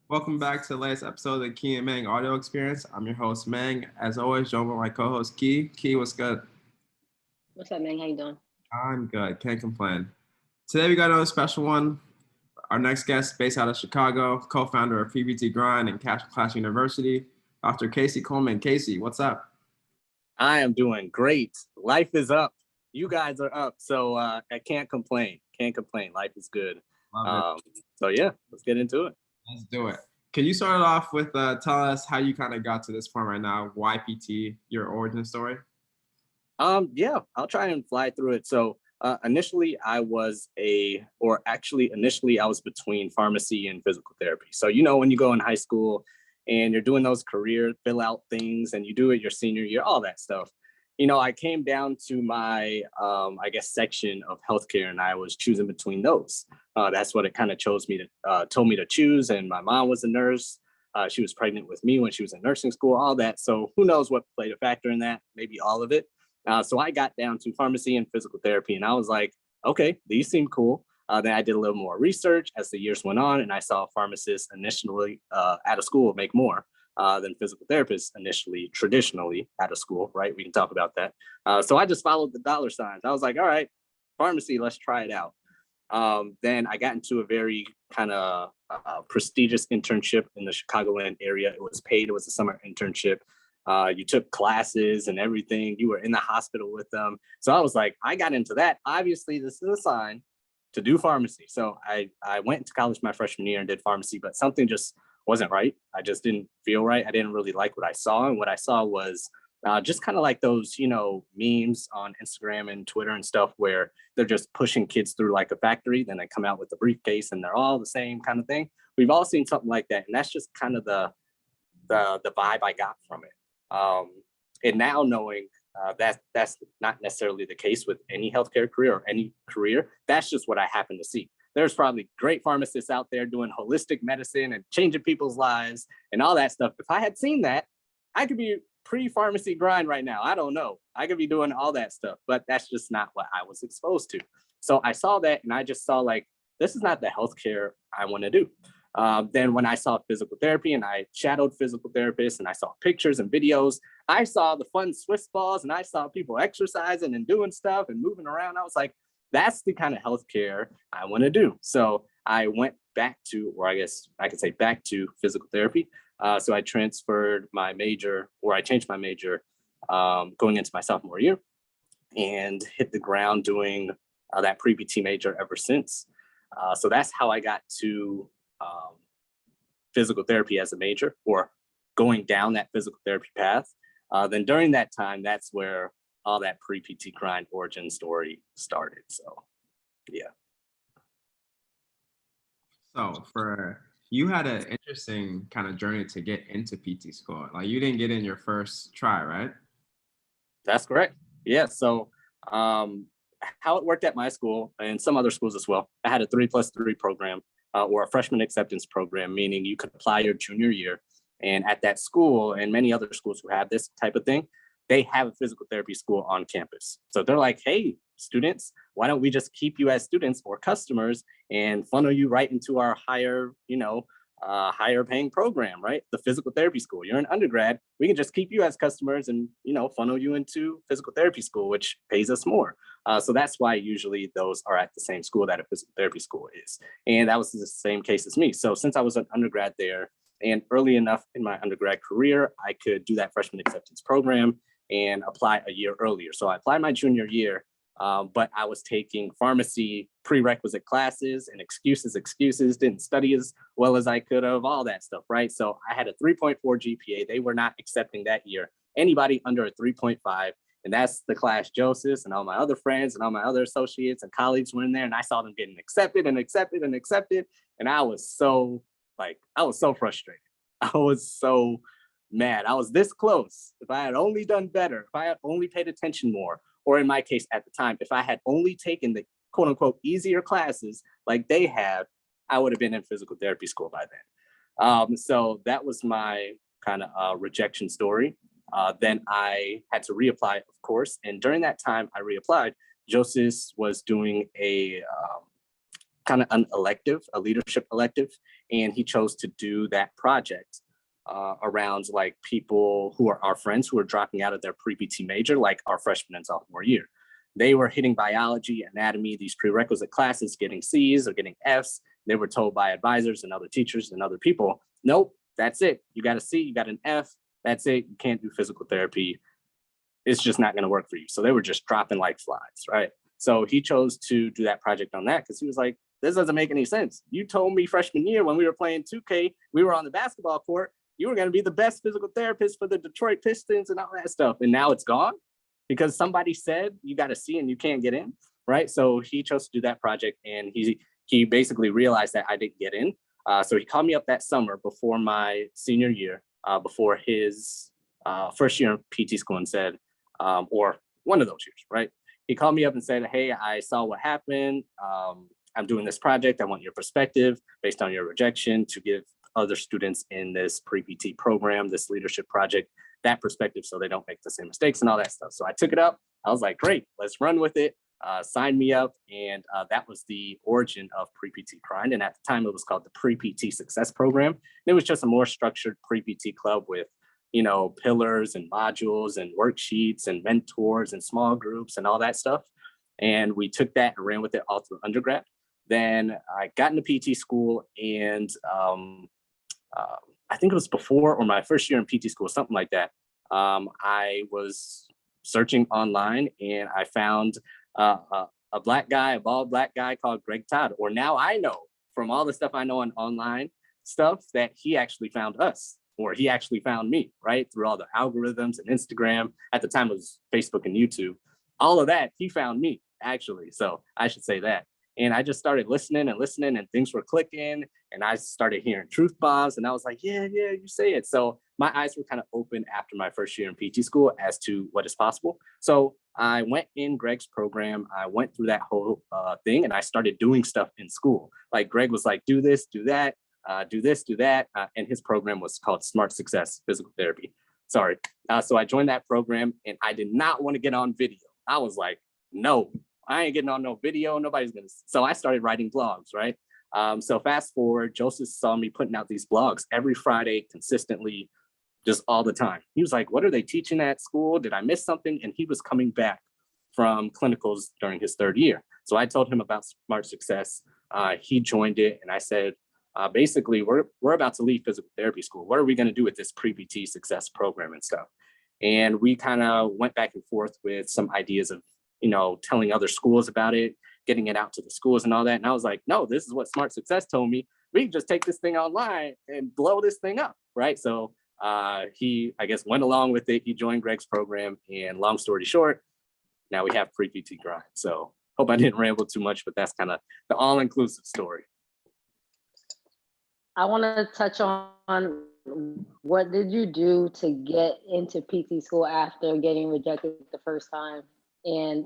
Welcome back to the latest episode of the Key and Mang audio experience. I'm your host, Mang. As always, joined by my co-host, Key. Key, what's good? What's up, man? How you doing? I'm good. Can't complain. Today, we got another special one. Our next guest, based out of Chicago, co-founder of PBT Grind and Cash Class University, Dr. Casey Coleman. Casey, what's up? I am doing great. Life is up. You guys are up. So I can't complain. Can't complain. Life is good. Love it. So yeah, let's get into it. Let's do it. Can you start it off with telling us how you kind of got to this point right now? Why PT, your origin story? Yeah, I'll try and fly through it. So initially I was between pharmacy and physical therapy. So, when you go in high school and you're doing those career fill out things and you do it your senior year, all that stuff. I came down to my, section of healthcare and I was choosing between those. That's what it kind of told me to choose. And my mom was a nurse. She was pregnant with me when she was in nursing school, all that. So who knows what played a factor in that, maybe all of it. So I got down to pharmacy and physical therapy and I was like, okay, these seem cool. Then I did a little more research as the years went on and I saw pharmacists initially at a school make more than physical therapists traditionally at a school, right? We can talk about that. So I just followed the dollar signs. I was like, all right, pharmacy, let's try it out. Then I got into a very kind of prestigious internship in the Chicagoland area. It was paid. It was a summer internship. You took classes and everything. You were in the hospital with them. So I was like, I got into that. Obviously, this is a sign to do pharmacy. So I went to college my freshman year and did pharmacy, but something just wasn't right. I just didn't feel right. I didn't really like what I saw. And what I saw was just kind of like those, memes on Instagram and Twitter and stuff where they're just pushing kids through like a factory. Then they come out with a briefcase and they're all the same kind of thing. We've all seen something like that. And that's just kind of the vibe I got from it. And now knowing that's not necessarily the case with any healthcare career or any career, that's just what I happen to see. There's probably great pharmacists out there doing holistic medicine and changing people's lives and all that stuff. If I had seen that, I could be pre-pharmacy grind right now. I don't know. I could be doing all that stuff, but that's just not what I was exposed to. So I saw that and I just saw like, this is not the healthcare I want to do. Then when I saw physical therapy and I shadowed physical therapists and I saw pictures and videos, I saw the fun Swiss balls and I saw people exercising and doing stuff and moving around. I was like, that's the kind of healthcare I want to do. So I went back to, or I guess I could say back to physical therapy. So I transferred my major, or I changed my major going into my sophomore year and hit the ground doing that pre-PT major ever since. So that's how I got to physical therapy as a major, or going down that physical therapy path. Then during that time, that's where all that pre-PT grind origin story started. So, yeah. So you had an interesting kind of journey to get into PT school. Like you didn't get in your first try, right? That's correct. Yeah. So how it worked at my school and some other schools as well, I had a 3+3 program or a freshman acceptance program, meaning you could apply your junior year. And at that school and many other schools who have this type of thing, they have a physical therapy school on campus. So they're like, hey, students, why don't we just keep you as students or customers and funnel you right into our higher paying program, right? The physical therapy school. You're an undergrad. We can just keep you as customers and, funnel you into physical therapy school, which pays us more. So that's why usually those are at the same school that a physical therapy school is. And that was the same case as me. So since I was an undergrad there and early enough in my undergrad career, I could do that freshman acceptance program and apply a year earlier. So I applied my junior year, but I was taking pharmacy prerequisite classes and excuses, didn't study as well as I could have, all that stuff, right? So I had a 3.4 GPA. They were not accepting that year anybody under a 3.5. And that's the class Joseph and all my other friends and all my other associates and colleagues were in there. And I saw them getting accepted and accepted and accepted. And I was so frustrated. I was so mad. I was this close. If I had only done better, if I had only paid attention more, or in my case at the time, if I had only taken the quote unquote easier classes like they had, I would have been in physical therapy school by then. So that was my kind of rejection story. Then I had to reapply, of course. And during that time I reapplied, Joseph was doing a kind of an elective, a leadership elective, and he chose to do that project around like people who are our friends who are dropping out of their pre-PT major, like our freshman and sophomore year. They were hitting biology, anatomy, these prerequisite classes, getting C's or getting F's. They were told by advisors and other teachers and other people, nope, that's it. You got a C, you got an F, that's it. You can't do physical therapy. It's just not going to work for you. So they were just dropping like flies, right? So he chose to do that project on that because he was like, this doesn't make any sense. You told me freshman year when we were playing 2K, we were on the basketball court, you were going to be the best physical therapist for the Detroit Pistons and all that stuff. And now it's gone because somebody said you got a C and you can't get in, right? So he chose to do that project, and he basically realized that I didn't get in. So he called me up that summer before my senior year, before his first year in PT school, and said, or one of those years, right? He called me up and said, hey, I saw what happened. I'm doing this project. I want your perspective based on your rejection to give other students in this pre-PT program, this leadership project, that perspective so they don't make the same mistakes and all that stuff. So I took it up. I was like, great, let's run with it. Sign me up. And that was the origin of pre-PT Grind. And at the time it was called the Pre-PT Success Program. And it was just a more structured pre-PT club with, you know, pillars and modules and worksheets and mentors and small groups and all that stuff. And we took that and ran with it all through undergrad. Then I got into PT school, and I think it was before or my first year in PT school, something like that. I was searching online and I found a black guy, a bald black guy called Greg Todd, or now I know from all the stuff I know on online stuff that he actually found us, or he actually found me, right? Through all the algorithms and Instagram. At the time it was Facebook and YouTube. All of that, he found me actually. So I should say that. And I just started listening and things were clicking, and I started hearing truth bombs, and I was like, yeah, you say it. So my eyes were kind of open after my first year in PT school as to what is possible. So I went in Greg's program. I went through that whole thing, and I started doing stuff in school. Like Greg was like, do this, do that, do this, do that. And his program was called Smart Success Physical Therapy. Sorry. So I joined that program, and I did not want to get on video. I was like, no, I ain't getting on no video. Nobody's gonna. So I started writing blogs, right? So fast forward, Joseph saw me putting out these blogs every Friday consistently, just all the time. He was like, what are they teaching at school? Did I miss something? And he was coming back from clinicals during his third year. So I told him about Smart Success. He joined it, and I said, basically, we're about to leave physical therapy school. What are we going to do with this pre-PT success program and stuff? And we kind of went back and forth with some ideas of, you know, telling other schools about it, getting it out to the schools and all that. And I was like, no, this is what Smart Success told me. We can just take this thing online and blow this thing up, right? So he, I guess, went along with it. He joined Greg's program, and long story short, now we have Pre-PT Grind. So hope I didn't ramble too much, but that's kind of the all-inclusive story. I want to touch on what did you do to get into PT school after getting rejected the first time? And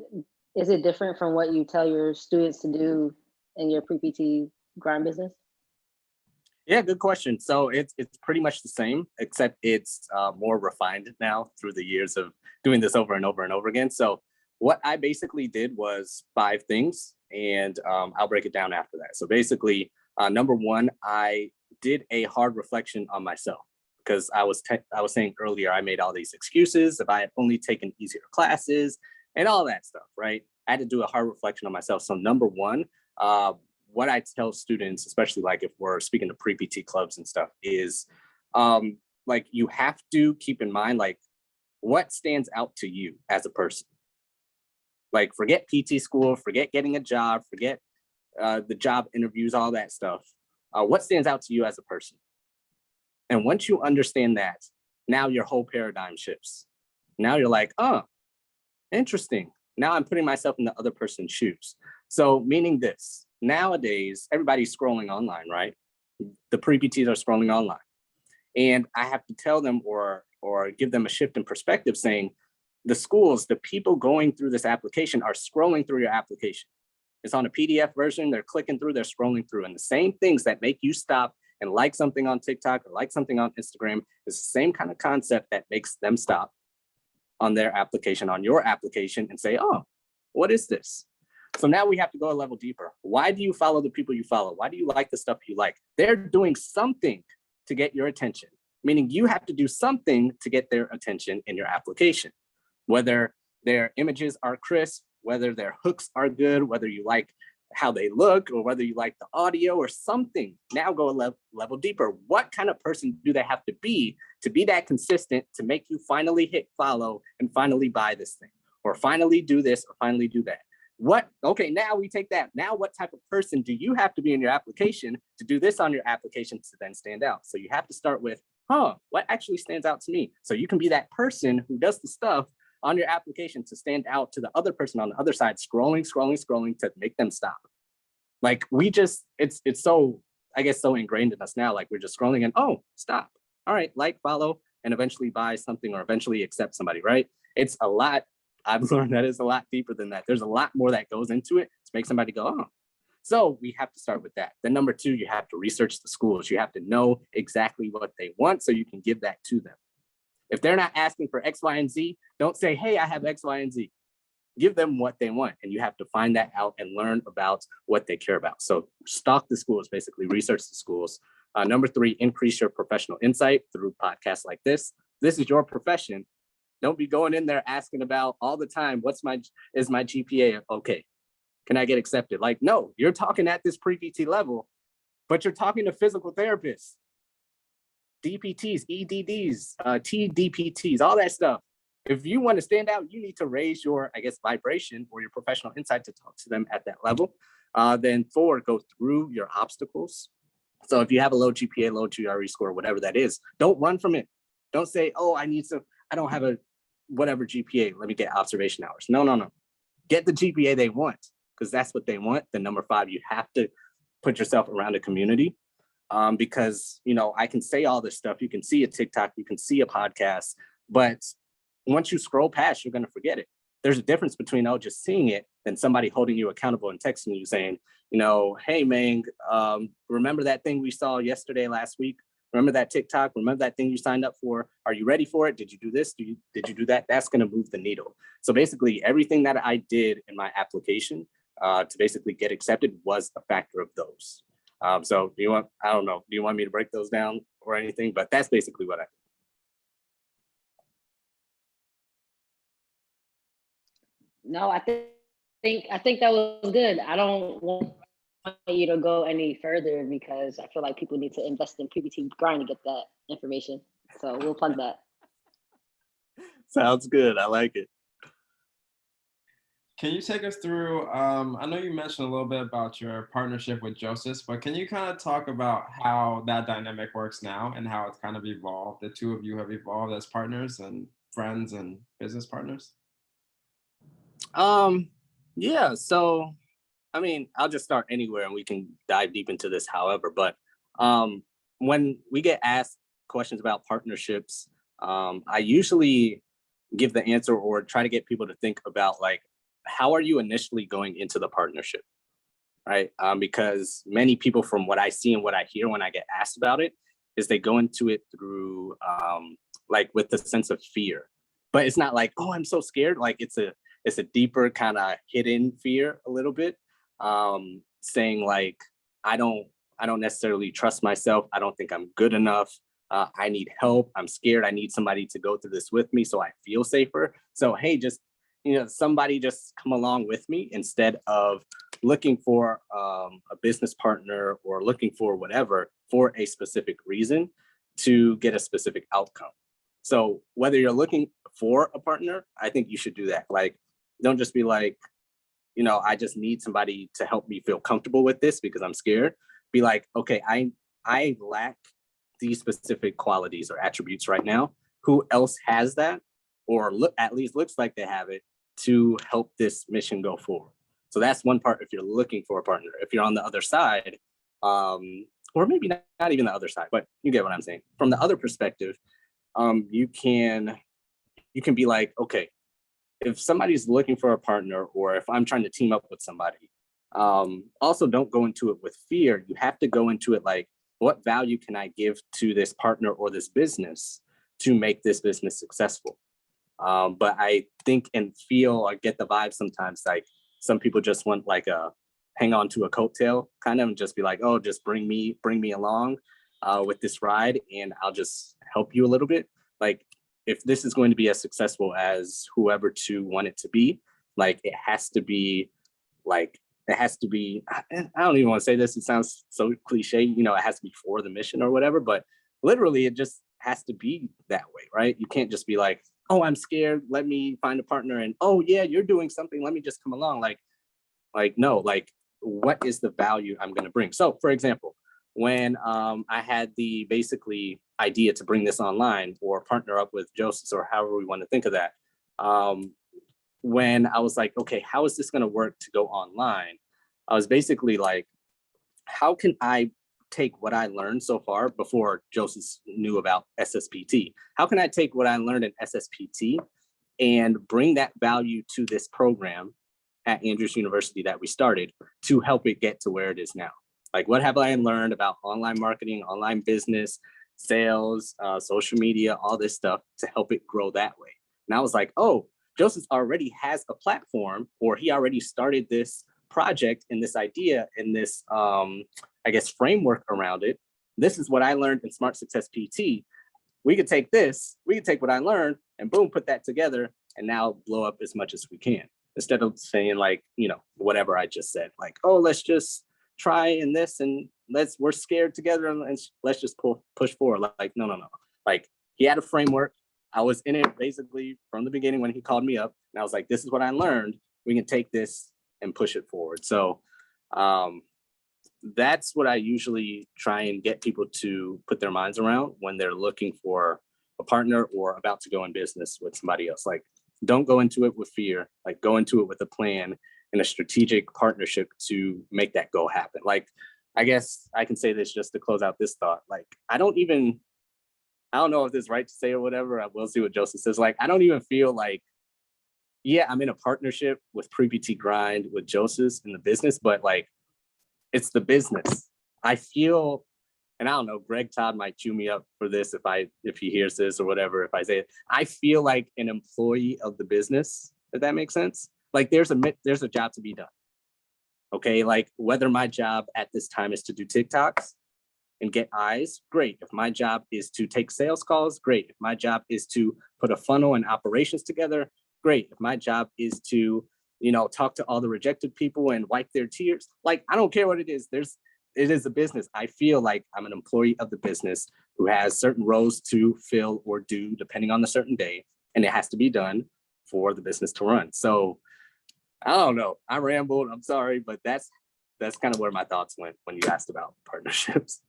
is it different from what you tell your students to do in your pre-PT grind business? Yeah, good question. So it's pretty much the same, except it's more refined now through the years of doing this over and over and over again. So what I basically did was 5 things, and I'll break it down after that. So basically, number one, I did a hard reflection on myself, because I was saying earlier, I made all these excuses. If I had only taken easier classes and all that stuff, right? I had to do a hard reflection on myself. So number one, what I tell students, especially like if we're speaking to pre-PT clubs and stuff, is like you have to keep in mind, like, what stands out to you as a person. Like, forget PT school, forget getting a job, forget the job interviews, all that stuff. What stands out to you as a person? And once you understand that, now your whole paradigm shifts. Now you're like, oh, interesting. Now I'm putting myself in the other person's shoes. So meaning this, nowadays, everybody's scrolling online, right? The pre-PTs are scrolling online. And I have to tell them or give them a shift in perspective, saying the schools, the people going through this application are scrolling through your application. It's on a PDF version, they're clicking through, they're scrolling through. And the same things that make you stop and like something on TikTok or like something on Instagram is the same kind of concept that makes them stop on their application, on your application, and say, oh, what is this? So now we have to go a level deeper. Why do you follow the people you follow? Why do you like the stuff you like? They're doing something to get your attention, meaning you have to do something to get their attention in your application, whether their images are crisp, whether their hooks are good, whether you like how they look, or whether you like the audio or something. Now go a level deeper. What kind of person do they have to be that consistent to make you finally hit follow and finally buy this thing, or finally do this, or finally do that? Okay, now we take that. Now what type of person do you have to be in your application to do this on your application to then stand out? So you have to start with, what actually stands out to me? So you can be that person who does the stuff on your application to stand out to the other person on the other side, scrolling to make them stop. Like it's so, I guess, so ingrained in us now. Like we're just scrolling and, stop. All right, like, follow, and eventually buy something or eventually accept somebody, right? It's a lot. I've learned that it's a lot deeper than that. There's a lot more that goes into it to make somebody go, oh. So we have to start with that. Then number two, you have to research the schools. You have to know exactly what they want so you can give that to them. If they're not asking for X, Y, and Z, don't say, hey, I have X, Y, and Z. Give them what they want. And you have to find that out and learn about what they care about. So stalk the schools, basically research the schools. Number three, increase your professional insight through podcasts like this. This is your profession. Don't be going in there asking about all the time, is my GPA okay? Can I get accepted? Like, no, you're talking at this pre-PT level, but you're talking to physical therapists, DPTs, EDDs, TDPTs, all that stuff. If you want to stand out, you need to raise your, I guess, vibration or your professional insight to talk to them at that level. Then four, go through your obstacles. So if you have a low GPA, low GRE score, whatever that is, don't run from it. Don't say, I don't have a whatever GPA, let me get observation hours. No. Get the GPA they want, because that's what they want. Then number five, you have to put yourself around a community. Because, I can say all this stuff. You can see a TikTok, you can see a podcast, but once you scroll past, you're going to forget it. There's a difference between, just seeing it and somebody holding you accountable and texting you saying, hey, Mang, remember that thing we saw last week? Remember that TikTok? Remember that thing you signed up for? Are you ready for it? Did you do this? Did you do that? That's going to move the needle. So basically, everything that I did in my application to basically get accepted was a factor of those. So do you want me to break those down or anything? But that's basically what I did. No, I think that was good. I don't want you to go any further because I feel like people need to invest in PBT grind to get that information. So we'll plug that. Sounds good. I like it. Can you take us through, I know you mentioned a little bit about your partnership with Joseph, but can you kind of talk about how that dynamic works now and how it's kind of evolved? The two of you have evolved as partners and friends and business partners? Yeah, so, I'll just start anywhere and we can dive deep into this, however, but when we get asked questions about partnerships, I usually give the answer or try to get people to think about, like, how are you initially going into the partnership, right? Because many people, from what I see and what I hear when I get asked about it, is they go into it through, like, with the sense of fear. But it's not like, I'm so scared. Like, it's a deeper kind of hidden fear a little bit, saying like, I don't necessarily trust myself. I don't think I'm good enough. I need help. I'm scared. I need somebody to go through this with me so I feel safer. So, hey, just, somebody just come along with me instead of looking for a business partner or looking for whatever for a specific reason to get a specific outcome. So whether you're looking for a partner, I think you should do that. Like, don't just be like, I just need somebody to help me feel comfortable with this because I'm scared. Be like, okay, I lack these specific qualities or attributes right now. Who else has that? Or at least looks like they have it to help this mission go forward. So that's one part if you're looking for a partner. If you're on the other side, or maybe not even the other side, but you get what I'm saying. From the other perspective, you can be like, okay, if somebody's looking for a partner or if I'm trying to team up with somebody, also don't go into it with fear. You have to go into it like, what value can I give to this partner or this business to make this business successful? But I think and feel or get the vibe sometimes like Some people just want like a hang on to a coattail kind of, and just be like, oh, just bring me along with this ride, and I'll just help you a little bit. Like, if this is going to be as successful as whoever to want it to be, like it has to be like, I don't even want to say this, it sounds so cliche, you know, it has to be for the mission or whatever, but literally it just has to be that way, right? You can't just be like, oh, I'm scared, let me find a partner, and oh yeah, you're doing something, let me just come along. Like no, like what is the value I'm going to bring? So for example, when I had the basically idea to bring this online or partner up with Joseph, or however we want to think of that, when I was like, okay, how is this going to work to go online? I was basically like, how can I take what I learned so far before Joseph knew about SSPT? How can I take what I learned in SSPT and bring that value to this program at Andrews University that we started to help it get to where it is now? Like, what have I learned about online marketing, online business, sales, social media, all this stuff to help it grow that way? And I was like, oh, Joseph already has a platform, or he already started this project and this idea and this, I guess, framework around it. This is what I learned in Smart Success PT. We could take this, we could take what I learned and boom, put that together and now blow up as much as we can. Instead of saying like, you know, whatever I just said, like, oh, let's just try in this and we're scared together and let's just push forward. Like, no. Like, he had a framework. I was in it basically from the beginning when he called me up, and I was like, this is what I learned. We can take this and push it forward. So that's what I usually try and get people to put their minds around when they're looking for a partner or about to go in business with somebody else. Like, don't go into it with fear, like go into it with a plan and a strategic partnership to make that go happen. Like, I guess I can say this just to close out this thought. Like, I don't know if this is right to say or whatever. I will see what Joseph says. Like, I don't even feel like, yeah, I'm in a partnership with Pre-PT Grind with Joseph in the business, but like, it's the business. I feel, and I don't know, Greg Todd might chew me up for this if he hears this or whatever, if I say it. I feel like an employee of the business, if that makes sense. Like, there's a job to be done. Okay, like whether my job at this time is to do TikToks and get eyes, great. If my job is to take sales calls, great. If my job is to put a funnel and operations together, great. If my job is to, you know, talk to all the rejected people and wipe their tears, like, I don't care what it is. It is a business. I feel like I'm an employee of the business who has certain roles to fill or do depending on the certain day, and it has to be done for the business to run. So I don't know. I rambled. I'm sorry, but that's kind of where my thoughts went when you asked about partnerships.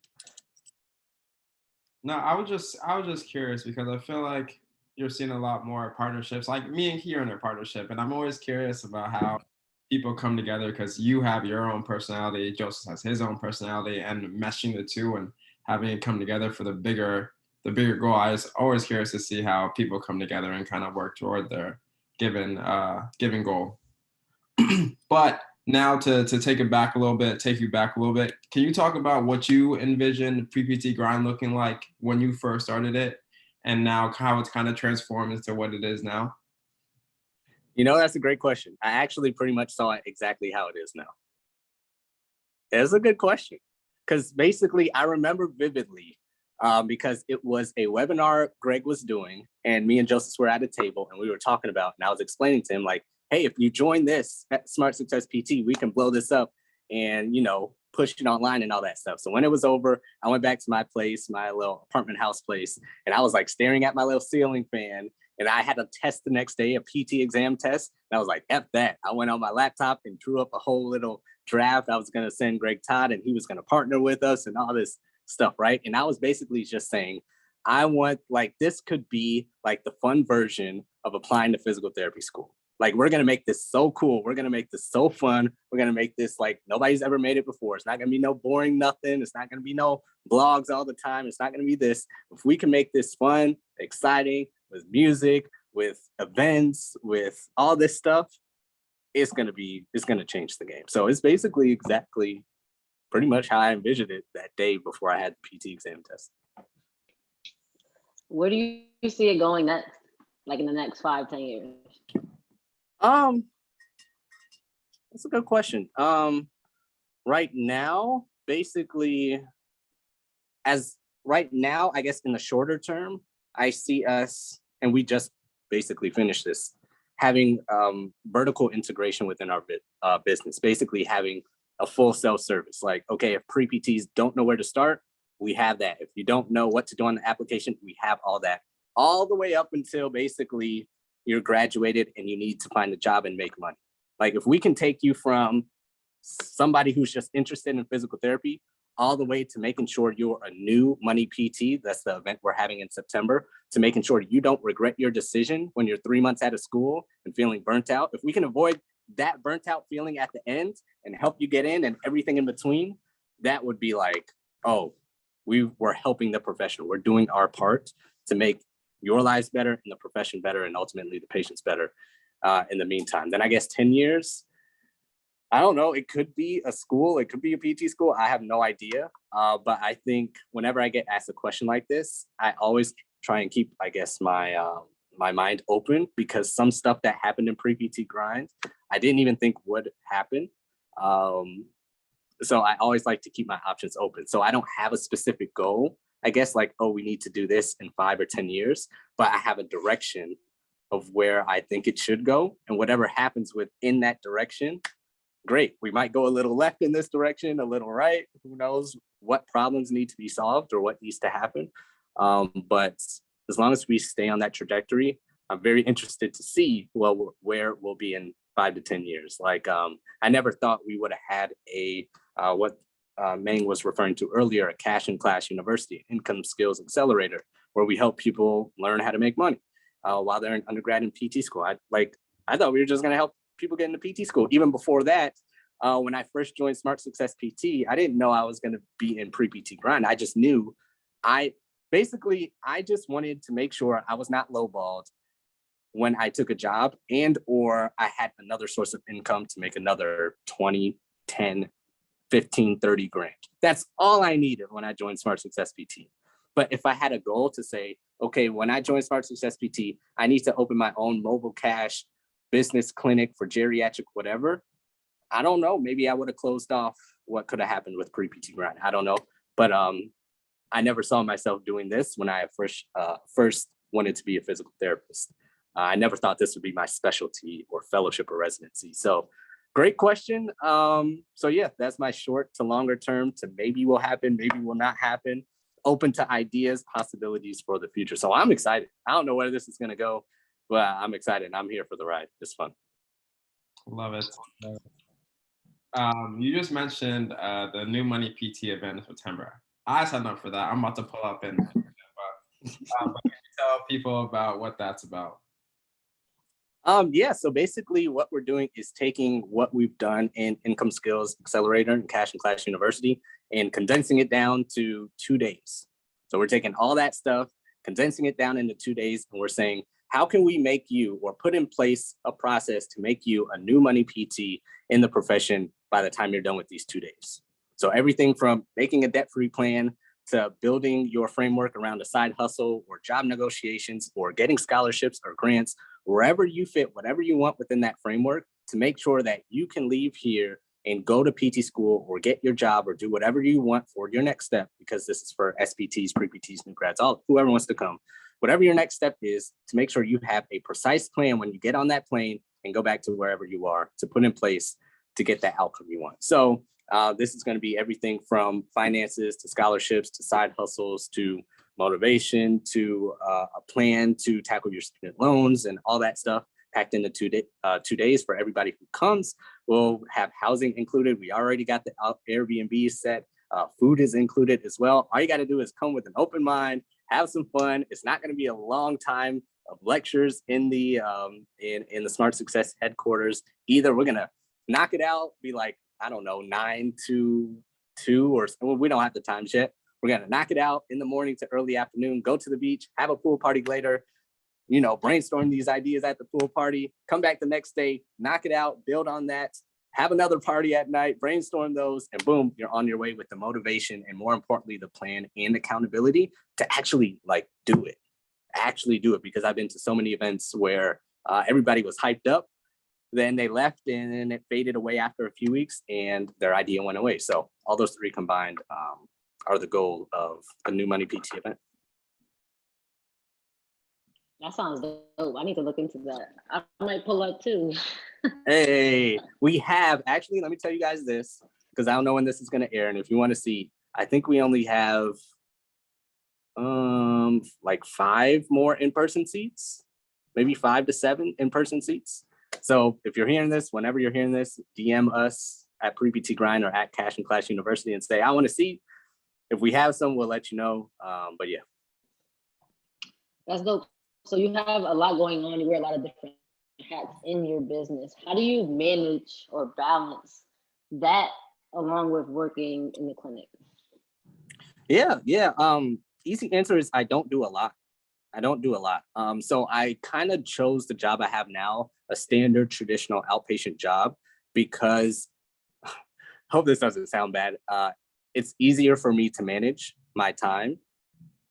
No, I was just curious because I feel like you're seeing a lot more partnerships. Like, me and Kieran are a partnership, and I'm always curious about how people come together because you have your own personality, Joseph has his own personality, and meshing the two and having it come together for the bigger goal. I was always curious to see how people come together and kind of work toward their given goal. But now to take you back a little bit, can you talk about what you envisioned Pre-PT Grind looking like when you first started it, and now how it's kind of transformed into what it is now? You know, that's a great question. I actually pretty much saw it exactly how it is now. It's a good question, because basically I remember vividly because it was a webinar Greg was doing, and me and Joseph were at a table and we were talking about, and I was explaining to him like, hey, if you join this at Smart Success PT, we can blow this up and, you know, push it online and all that stuff. So when it was over, I went back to my place, my little apartment house place, and I was like staring at my little ceiling fan, and I had a test the next day, a PT exam test. And I was like, F that. I went on my laptop and drew up a whole little draft. I was going to send Greg Todd, and he was going to partner with us and all this stuff, right? And I was basically just saying, I want, like, this could be like the fun version of applying to physical therapy school. Like, we're going to make this so cool. We're going to make this so fun. We're going to make this like nobody's ever made it before. It's not going to be no boring nothing. It's not going to be no blogs all the time. It's not going to be this. If we can make this fun, exciting, with music, with events, with all this stuff, it's going to change the game. So it's basically exactly pretty much how I envisioned it that day before I had the PT exam test. Where do you see it going next? Like in the next 5-10 years? That's a good question. Right now, basically, as right now, I guess in the shorter term, I see us, and we just basically finished this, having vertical integration within our business, basically having a full self-service. Like, okay, if pre-PTs don't know where to start, we have that. If you don't know what to do on the application, we have all that, all the way up until basically you're graduated and you need to find a job and make money. Like if we can take you from somebody who's just interested in physical therapy all the way to making sure you're a new money PT, that's the event we're having in September, to making sure you don't regret your decision when you're 3 months out of school and feeling burnt out. If we can avoid that burnt out feeling at the end and help you get in and everything in between, that would be like, oh, we're helping the profession. We're doing our part to make your lives better and the profession better and ultimately the patients better in the meantime. Then I guess 10 years, I don't know. It could be a school. It could be a PT school. I have no idea. But I think whenever I get asked a question like this, I always try and keep, I guess, my mind open, because some stuff that happened in pre-PT grind, I didn't even think would happen. So I always like to keep my options open. So I don't have a specific goal, I guess, like, oh, we need to do this in 5 or 10 years, but I have a direction of where I think it should go. And whatever happens within that direction, great. We might go a little left in this direction, a little right. Who knows what problems need to be solved or what needs to happen. But as long as we stay on that trajectory, I'm very interested to see, well, where we'll be in 5 to 10 years. Like, I never thought we would have had what Meng was referring to earlier, a cash and class university, income skills accelerator, where we help people learn how to make money while they're in undergrad and PT school. I thought we were just going to help people get into PT school. Even before that, when I first joined Smart Success PT, I didn't know I was going to be in pre-PT grind. I just knew I just wanted to make sure I was not lowballed when I took a job and or I had another source of income to make another 20, 10, 15, 30 grand. That's all I needed when I joined Smart Success PT. But if I had a goal to say, okay, when I joined Smart Success PT, I need to open my own mobile cash business clinic for geriatric whatever, I don't know. Maybe I would have closed off what could have happened with pre-PT grind. I don't know. But I never saw myself doing this when I first wanted to be a physical therapist. I never thought this would be my specialty or fellowship or residency. So great question. So yeah, that's my short to longer term to maybe will happen, maybe will not happen. Open to ideas, possibilities for the future. So I'm excited. I don't know where this is going to go, but I'm excited. I'm here for the ride. It's fun. Love it. You just mentioned the New Money PT event in September. I signed up for that. I'm about to pull up and but can you tell people about what that's about? Yeah, so basically what we're doing is taking what we've done in Income Skills Accelerator and Cash and Class University and condensing it down to 2 days. So we're taking all that stuff, condensing it down into 2 days, and we're saying, how can we make you or put in place a process to make you a new money PT in the profession by the time you're done with these 2 days? So everything from making a debt-free plan to building your framework around a side hustle or job negotiations or getting scholarships or grants, wherever you fit, whatever you want within that framework, to make sure that you can leave here and go to PT school or get your job or do whatever you want for your next step, because this is for SPTs, pre-PTs, new grads, all whoever wants to come. Whatever your next step is, to make sure you have a precise plan when you get on that plane and go back to wherever you are to put in place to get that outcome you want. So this is going to be everything from finances to scholarships to side hustles to motivation to a plan to tackle your student loans and all that stuff packed into 2 days for everybody who comes. We'll have housing included. We already got the Airbnb set. Food is included as well. All you got to do is come with an open mind, have some fun. It's not going to be a long time of lectures in the Smart Success headquarters. Either we're going to knock it out, be like, I don't know, 9 to 2, or we don't have the times yet. We're going to knock it out in the morning to early afternoon, go to the beach, have a pool party later, brainstorm these ideas at the pool party, come back the next day, knock it out, build on that, have another party at night, brainstorm those, and boom, you're on your way with the motivation and, more importantly, the plan and accountability to actually do it. Because I've been to so many events where everybody was hyped up, Then they left and it faded away after a few weeks and their idea went away. So all those three combined are the goal of a New Money PT event. That sounds dope. I need to look into that. I might pull up too. Hey, we have actually, let me tell you guys this, because I don't know when this is going to air. And if you want to see, I think we only have like 5 more in-person seats, maybe 5 to 7 in-person seats. So if you're hearing this, whenever you're hearing this, DM us at Pre-PT Grind or at Cash and Clash University and say, I want to see. If we have some, we'll let you know. But yeah. That's dope. So you have a lot going on. You wear a lot of different hats in your business. How do you manage or balance that along with working in the clinic? Yeah. Easy answer is I don't do a lot. So I kind of chose the job I have now, a standard traditional outpatient job, because hope this doesn't sound bad. It's easier for me to manage my time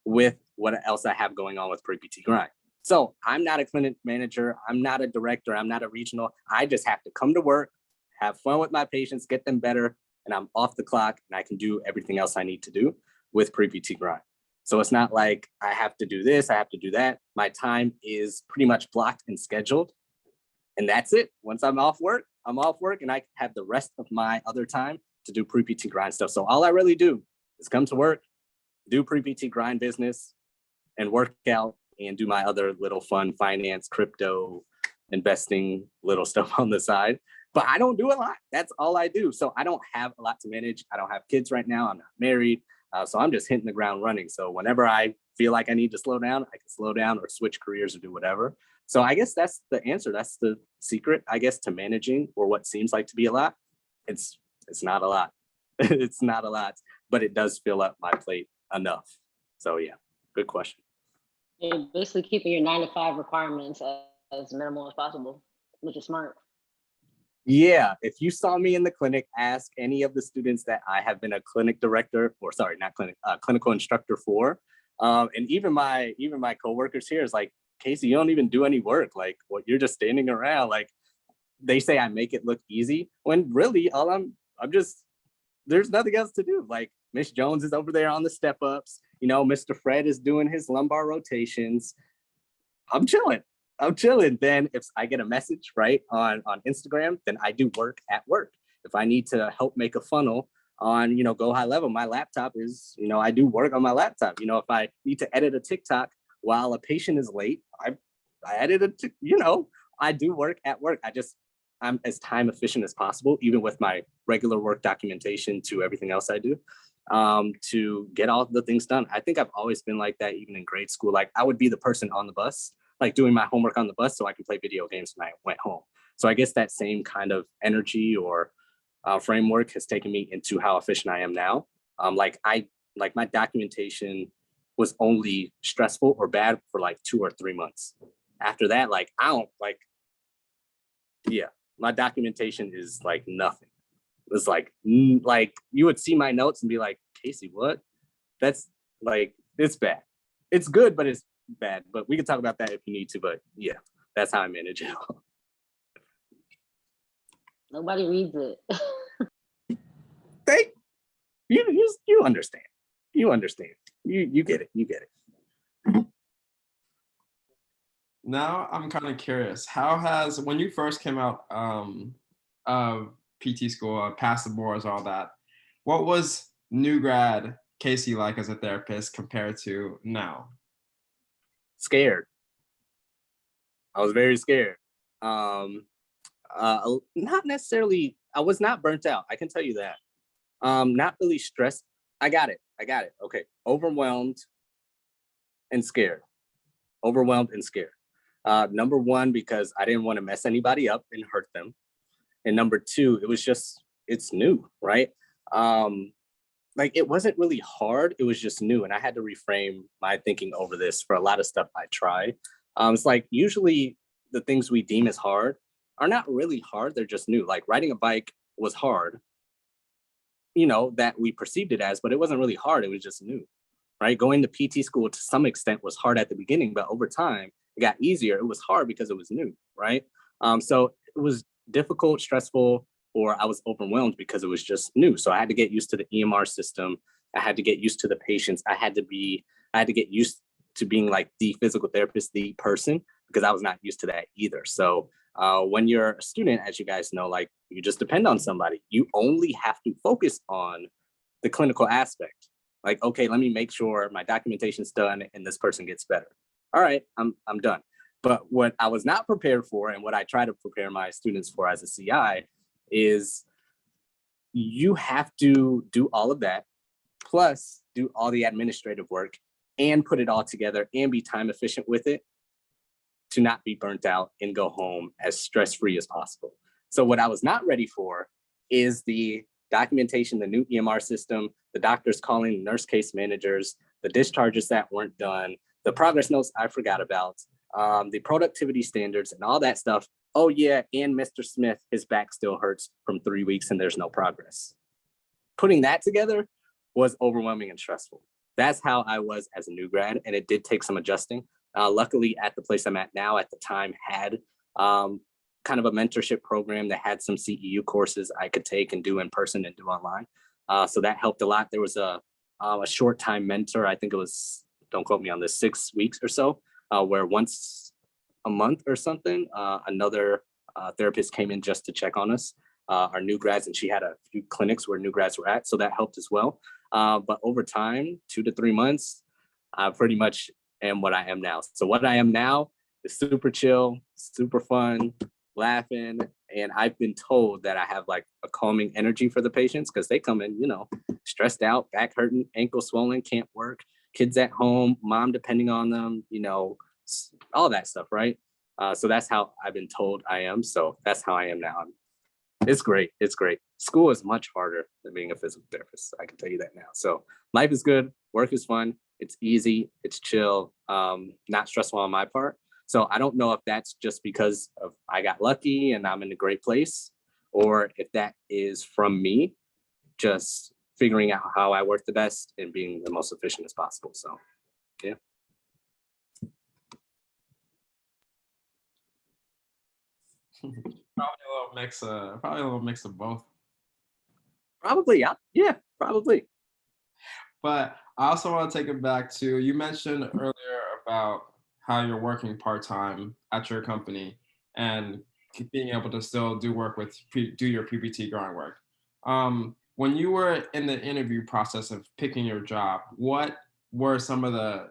with what else I have going on with Pre-PT Grind. So I'm not a clinic manager. I'm not a director. I'm not a regional. I just have to come to work, have fun with my patients, get them better, and I'm off the clock and I can do everything else I need to do with Pre-PT Grind. So it's not like I have to do this, I have to do that. My time is pretty much blocked and scheduled. And that's it. Once I'm off work and I have the rest of my other time to do Pre-PT Grind stuff. So all I really do is come to work, do Pre-PT Grind business, and work out and do my other little fun finance, crypto, investing little stuff on the side. But I don't do a lot. That's all I do. So I don't have a lot to manage. I don't have kids right now. I'm not married. So I'm just hitting the ground running. So whenever I feel like I need to slow down, I can slow down or switch careers or do whatever. So I guess that's the answer. That's the secret, I guess, to managing, or what seems like to be a lot. It's not a lot. It's not a lot, but it does fill up my plate enough. So yeah, good question. You're basically keeping your 9 to 5 requirements as minimal as possible, which is smart. Yeah, if you saw me in the clinic, ask any of the students that I have been a clinic director, or sorry, not clinic, clinical instructor for. And even my coworkers here is like, Casey, you don't even do any work. Like, what, you're just standing around. Like, they say I make it look easy when really all I'm just, there's nothing else to do. Like, Miss Jones is over there on the step ups. You know, Mr. Fred is doing his lumbar rotations. I'm chilling. Then if I get a message right on Instagram, then I do work at work. If I need to help make a funnel on, Go High Level, my laptop is, I do work on my laptop. If I need to edit a TikTok while a patient is late, I edit I do work at work. I'm as time efficient as possible, even with my regular work documentation to everything else I do, to get all the things done. I think I've always been like that, even in grade school. Like, I would be the person on the bus, like doing my homework on the bus so I can play video games when I went home. So I guess that same kind of energy or framework has taken me into how efficient I am now. My documentation was only stressful or bad for like 2 or 3 months. After that, my documentation is like nothing. It's like you would see my notes and be like, Casey, what? That's like, it's bad. It's good, but it's bad. But we can talk about that if you need to. But yeah, that's how I manage it. Nobody reads it. You understand. You understand. You get it. You get it. Now I'm kind of curious. When you first came out of PT school, passed the boards, all that, what was new grad Casey like as a therapist compared to now? Scared. I was very scared. Not necessarily, I was not burnt out. I can tell you that. Not really stressed. I got it. Okay. Overwhelmed and scared. Number one, because I didn't want to mess anybody up and hurt them. And number two, it's new, right? It wasn't really hard. It was just new. And I had to reframe my thinking over this for a lot of stuff I tried. It's like, usually the things we deem as hard are not really hard. They're just new. Like riding a bike was hard, that we perceived it as, but it wasn't really hard. It was just new, right? Going to PT school to some extent was hard at the beginning, but over time it got easier. It was hard because it was new, right? So was difficult, stressful, or I was overwhelmed because it was just new. So I had to get used to the EMR system. I had to get used to the patients. I had to get used to being like the physical therapist, the person, because I was not used to that either. So when you're a student, as you guys know, like you just depend on somebody. You only have to focus on the clinical aspect. Like, okay, let me make sure my documentation's done and this person gets better. All right, I'm done. But what I was not prepared for, and what I try to prepare my students for as a CI, is you have to do all of that, plus do all the administrative work and put it all together and be time efficient with it to not be burnt out and go home as stress-free as possible. So what I was not ready for is the documentation, the new EMR system, the doctors calling nurse case managers, the discharges that weren't done, the progress notes I forgot about, the productivity standards and all that stuff. Oh yeah, and Mr. Smith, his back still hurts from 3 weeks and there's no progress. Putting that together was overwhelming and stressful. That's how I was as a new grad, and it did take some adjusting. Luckily, at the place I'm at now, at the time, had kind of a mentorship program that had some CEU courses I could take and do in person and do online. So that helped a lot. There was a short time mentor. I think it was, don't quote me on this, 6 weeks or so, where once a month or something, another therapist came in just to check on us, our new grads, and she had a few clinics where new grads were at. So that helped as well. But over time, 2 to 3 months, I pretty much am what I am now. So what I am now is super chill, super fun, laughing. And I've been told that I have like a calming energy for the patients because they come in, stressed out, back hurting, ankle swollen, can't work, kids at home, mom depending on them, all that stuff, right? So that's how I've been told I am. So that's how I am now. It's great. It's great. School is much harder than being a physical therapist. I can tell you that now. So life is good. Work is fun. It's easy. It's chill. Not stressful on my part. So I don't know if that's just because of I got lucky and I'm in a great place, or if that is from me just figuring out how I work the best and being the most efficient as possible. So, yeah. Probably a little mix of both. Probably, yeah, probably. But I also want to take it back to, you mentioned earlier about how you're working part-time at your company and being able to still do work do your PPT grind work. When you were in the interview process of picking your job, what were some of the,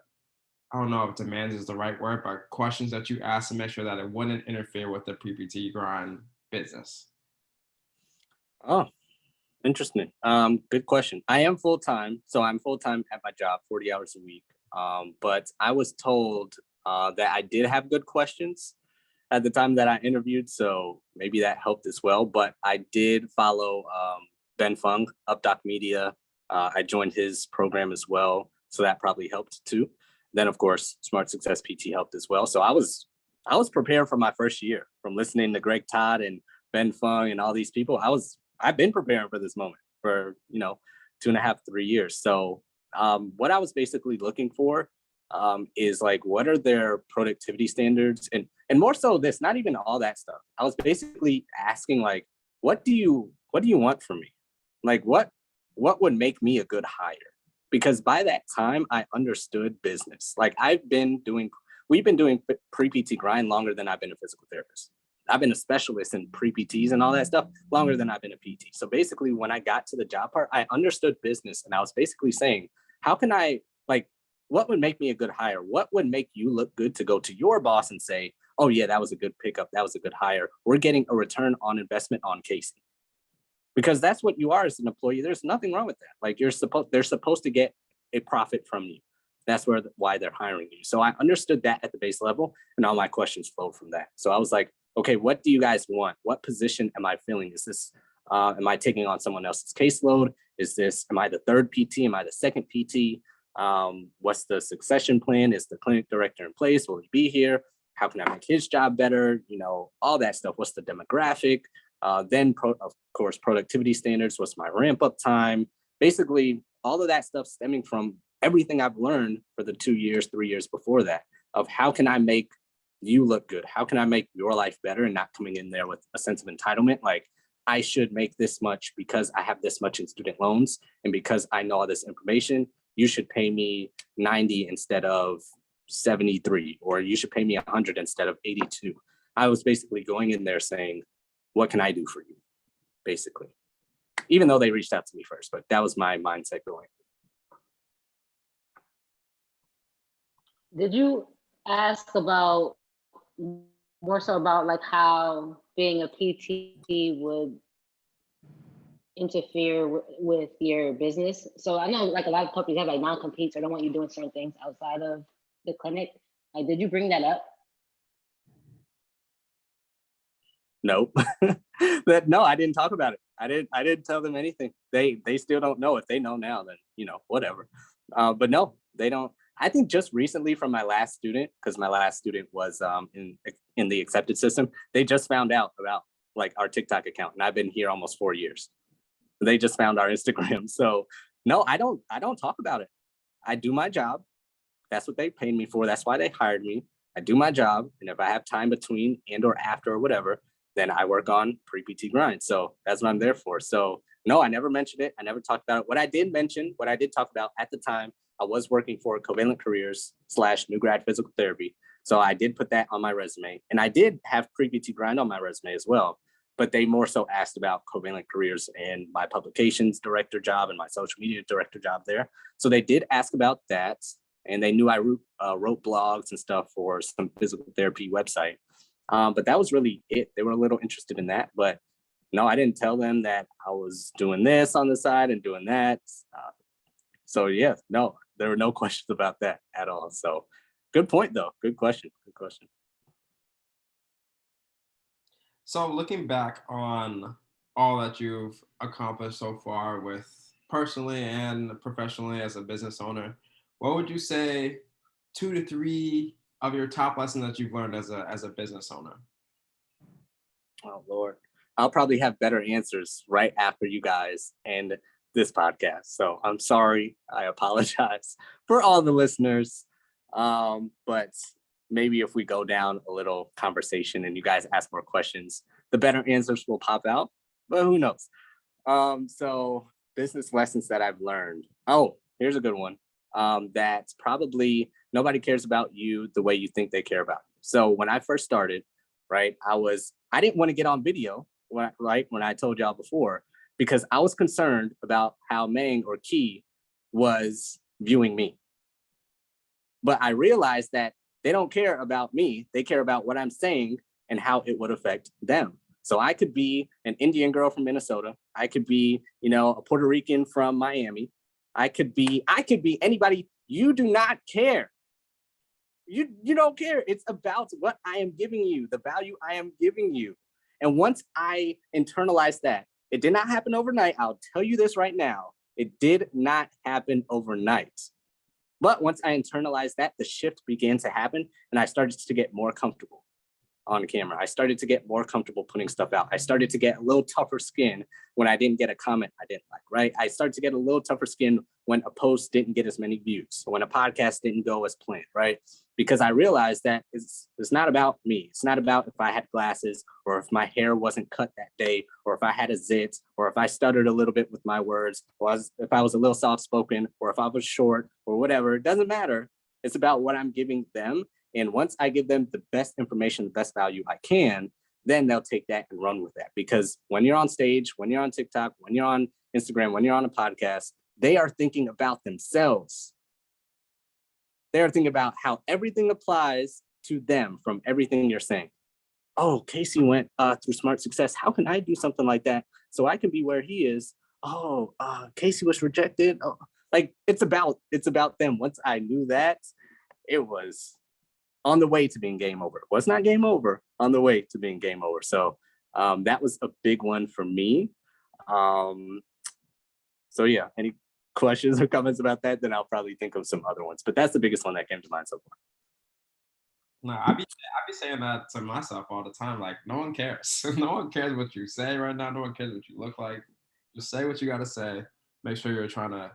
I don't know if demands is the right word, but questions that you asked to make sure that it wouldn't interfere with the PPT grind business? Oh, interesting. Good question. I am full-time. So I'm full-time at my job, 40 hours a week. But I was told that I did have good questions at the time that I interviewed. So maybe that helped as well. But I did follow Ben Fung, UpDoc Media. I joined his program as well. So that probably helped too. Then of course, Smart Success PT helped as well. So I was prepared for my first year from listening to Greg Todd and Ben Fung and all these people. I've been preparing for this moment for 2.5, 3 years. So what I was basically looking for is like, what are their productivity standards, and more so this, not even all that stuff. I was basically asking like, what do you want from me? Like what would make me a good hire? Because by that time I understood business. Like we've been doing pre-PT grind longer than I've been a physical therapist. I've been a specialist in pre-PTs and all that stuff longer than I've been a PT. So basically when I got to the job part, I understood business, and I was basically saying, how can I, like, what would make me a good hire? What would make you look good to go to your boss and say, oh yeah, that was a good pickup. That was a good hire. We're getting a return on investment on Casey. Because that's what you are as an employee. There's nothing wrong with that. Like they're supposed to get a profit from you. That's why they're hiring you. So I understood that at the base level, and all my questions flowed from that. So I was like, okay, what do you guys want? What position am I filling? Is this, am I taking on someone else's caseload? Am I the third PT? Am I the second PT? What's the succession plan? Is the clinic director in place? Will he be here? How can I make his job better? All that stuff. What's the demographic? Then of course, productivity standards. What's my ramp up time? Basically, all of that stuff stemming from everything I've learned for the 2 years, 3 years before that, of how can I make you look good. How can I make your life better and not coming in there with a sense of entitlement? Like, I should make this much because I have this much in student loans and because I know all this information. You should pay me 90 instead of 73, or you should pay me 100 instead of 82. I was basically going in there saying, what can I do for you? Basically, even though they reached out to me first, but that was my mindset going. Did you ask about more so about like how being a PT would interfere with your business? So I know like a lot of companies have like non-competes or don't want you doing certain things outside of the clinic. Like, did you bring that up? Nope. No, I didn't talk about it. I didn't tell them anything. They still don't know. If they know now, then whatever. But no, they don't. I think just recently from my last student, because my last student was in the accepted system, they just found out about like our TikTok account, and I've been here almost 4 years. They just found our Instagram. So no, I don't talk about it. I do my job. That's what they paid me for. That's why they hired me. I do my job. And if I have time between and or after or whatever, then I work on pre-PT grind. So that's what I'm there for. So no, I never mentioned it. I never talked about it. What I did talk about at the time, I was working for Covalent Careers / New Grad Physical Therapy. So I did put that on my resume. And I did have pre-PT grind on my resume as well. But they more so asked about Covalent Careers and my publications director job and my social media director job there. So they did ask about that. And they knew I wrote blogs and stuff for some physical therapy website. But that was really it. They were a little interested in that. But no, I didn't tell them that I was doing this on the side and doing that. So yeah, no, there were no questions about that at all. So good point, though. Good question. Good question. So looking back on all that you've accomplished so far with personally and professionally as a business owner, what would you say 2 to 3 of your top lessons that you've learned as a business owner? Oh, Lord. I'll probably have better answers right after you guys and this podcast. So I'm sorry. I apologize for all the listeners. But maybe if we go down a little conversation and you guys ask more questions, the better answers will pop out. But who knows? So business lessons that I've learned. Oh, here's a good one. That probably nobody cares about you the way you think they care about you. So when I first started, right, I didn't want to get on video, when I told y'all before, because I was concerned about how Mang or Key was viewing me. But I realized that they don't care about me. They care about what I'm saying and how it would affect them. So I could be an Indian girl from Minnesota. I could be, a Puerto Rican from Miami. I could be anybody. You do not care. You don't care. It's about what I am giving you, the value I am giving you. And once I internalized that, it did not happen overnight. I'll tell you this right now. It did not happen overnight. But once I internalized that, the shift began to happen and I started to get more comfortable on camera. I started to get more comfortable putting stuff out. I started to get a little tougher skin when I didn't get a comment I didn't like, right? I started to get a little tougher skin when a post didn't get as many views, when a podcast didn't go as planned, right? Because I realized that it's not about me. It's not about if I had glasses or if my hair wasn't cut that day or if I had a zit or if I stuttered a little bit with my words or if I was a little soft-spoken or if I was short or whatever. It doesn't matter. It's about what I'm giving them. And once I give them the best information, the best value I can, then they'll take that and run with that. Because when you're on stage, when you're on TikTok, when you're on Instagram, when you're on a podcast, they are thinking about themselves. They're thinking about how everything applies to them from everything you're saying. Oh, Casey went through Smart Success. How can I do something like that so I can be where he is? Oh, Casey was rejected. Oh, like it's about them. Once I knew that, it was on the way to being game over. It was not game over, on the way to being game over. So that was a big one for me. So yeah, any questions or comments about that, then I'll probably think of some other ones. But that's the biggest one that came to mind so far. No, I be saying that to myself all the time. Like, no one cares. No one cares what you say right now. No one cares what you look like. Just say what you got to say. Make sure you're trying to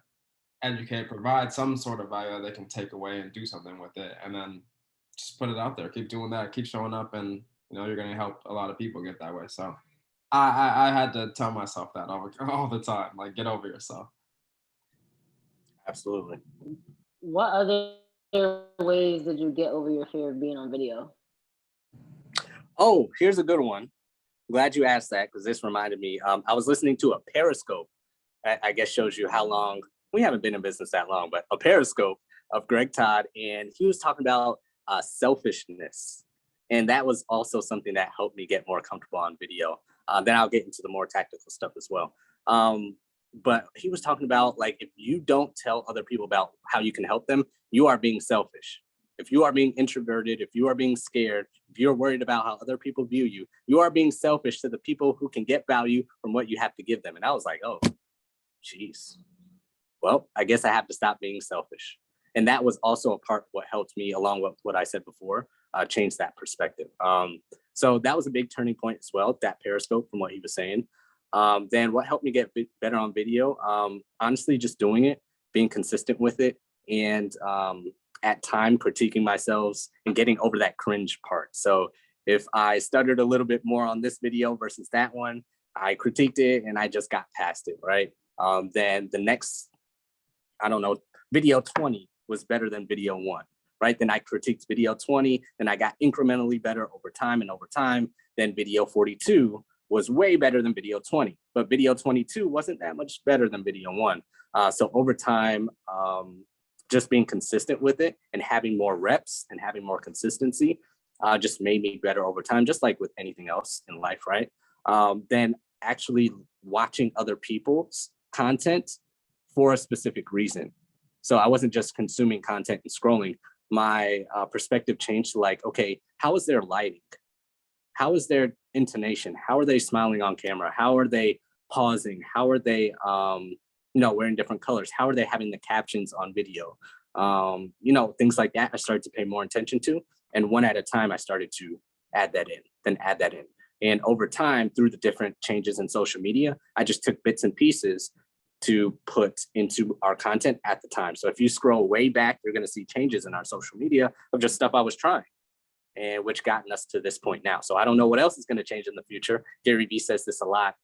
educate, provide some sort of value that they can take away and do something with it. And then just put it out there. Keep doing that. Keep showing up, and you're gonna help a lot of people get that way. So I had to tell myself that all the time. Like, get over yourself. Absolutely. What other ways did you get over your fear of being on video? Oh, here's a good one. Glad you asked that, because this reminded me. I was listening to a Periscope. I guess shows you how long we haven't been in business that long, but a Periscope of Greg Todd, and he was talking about selfishness, and that was also something that helped me get more comfortable on video. Then I'll get into the more tactical stuff as well. But he was talking about, like, if you don't tell other people about how you can help them, you are being selfish. If you are being introverted, if you are being scared, if you're worried about how other people view you, you are being selfish to the people who can get value from what you have to give them. And I was like, oh, geez. Well, I guess I have to stop being selfish. And that was also a part of what helped me, along with what I said before, change that perspective. So that was a big turning point as well, that Periscope, from what he was saying. Then what helped me get better on video? Honestly, just doing it, being consistent with it, and at time critiquing myself and getting over that cringe part. So if I stuttered a little bit more on this video versus that one, I critiqued it and I just got past it, right? Then the next, I don't know, video 20 was better than video 1, right? Then I critiqued video 20, then I got incrementally better over time and over time. Then video 42 was way better than video 20, but video 22 wasn't that much better than video 1. So over time, just being consistent with it and having more reps and having more consistency just made me better over time, just like with anything else in life, right? Then actually watching other people's content for a specific reason. So I wasn't just consuming content and scrolling. My perspective changed to, like, okay, how is their lighting? How is their intonation? How are they smiling on camera? How are they pausing? How are they wearing different colors? How are they having the captions on video? Things like that I started to pay more attention to. And one at a time, I started to add that in, then add that in. And over time, through the different changes in social media, I just took bits and pieces to put into our content at the time. So if you scroll way back, you're going to see changes in our social media of just stuff I was trying, and which gotten us to this point now. So I don't know what else is going to change in the future. Gary Vee says this a lot.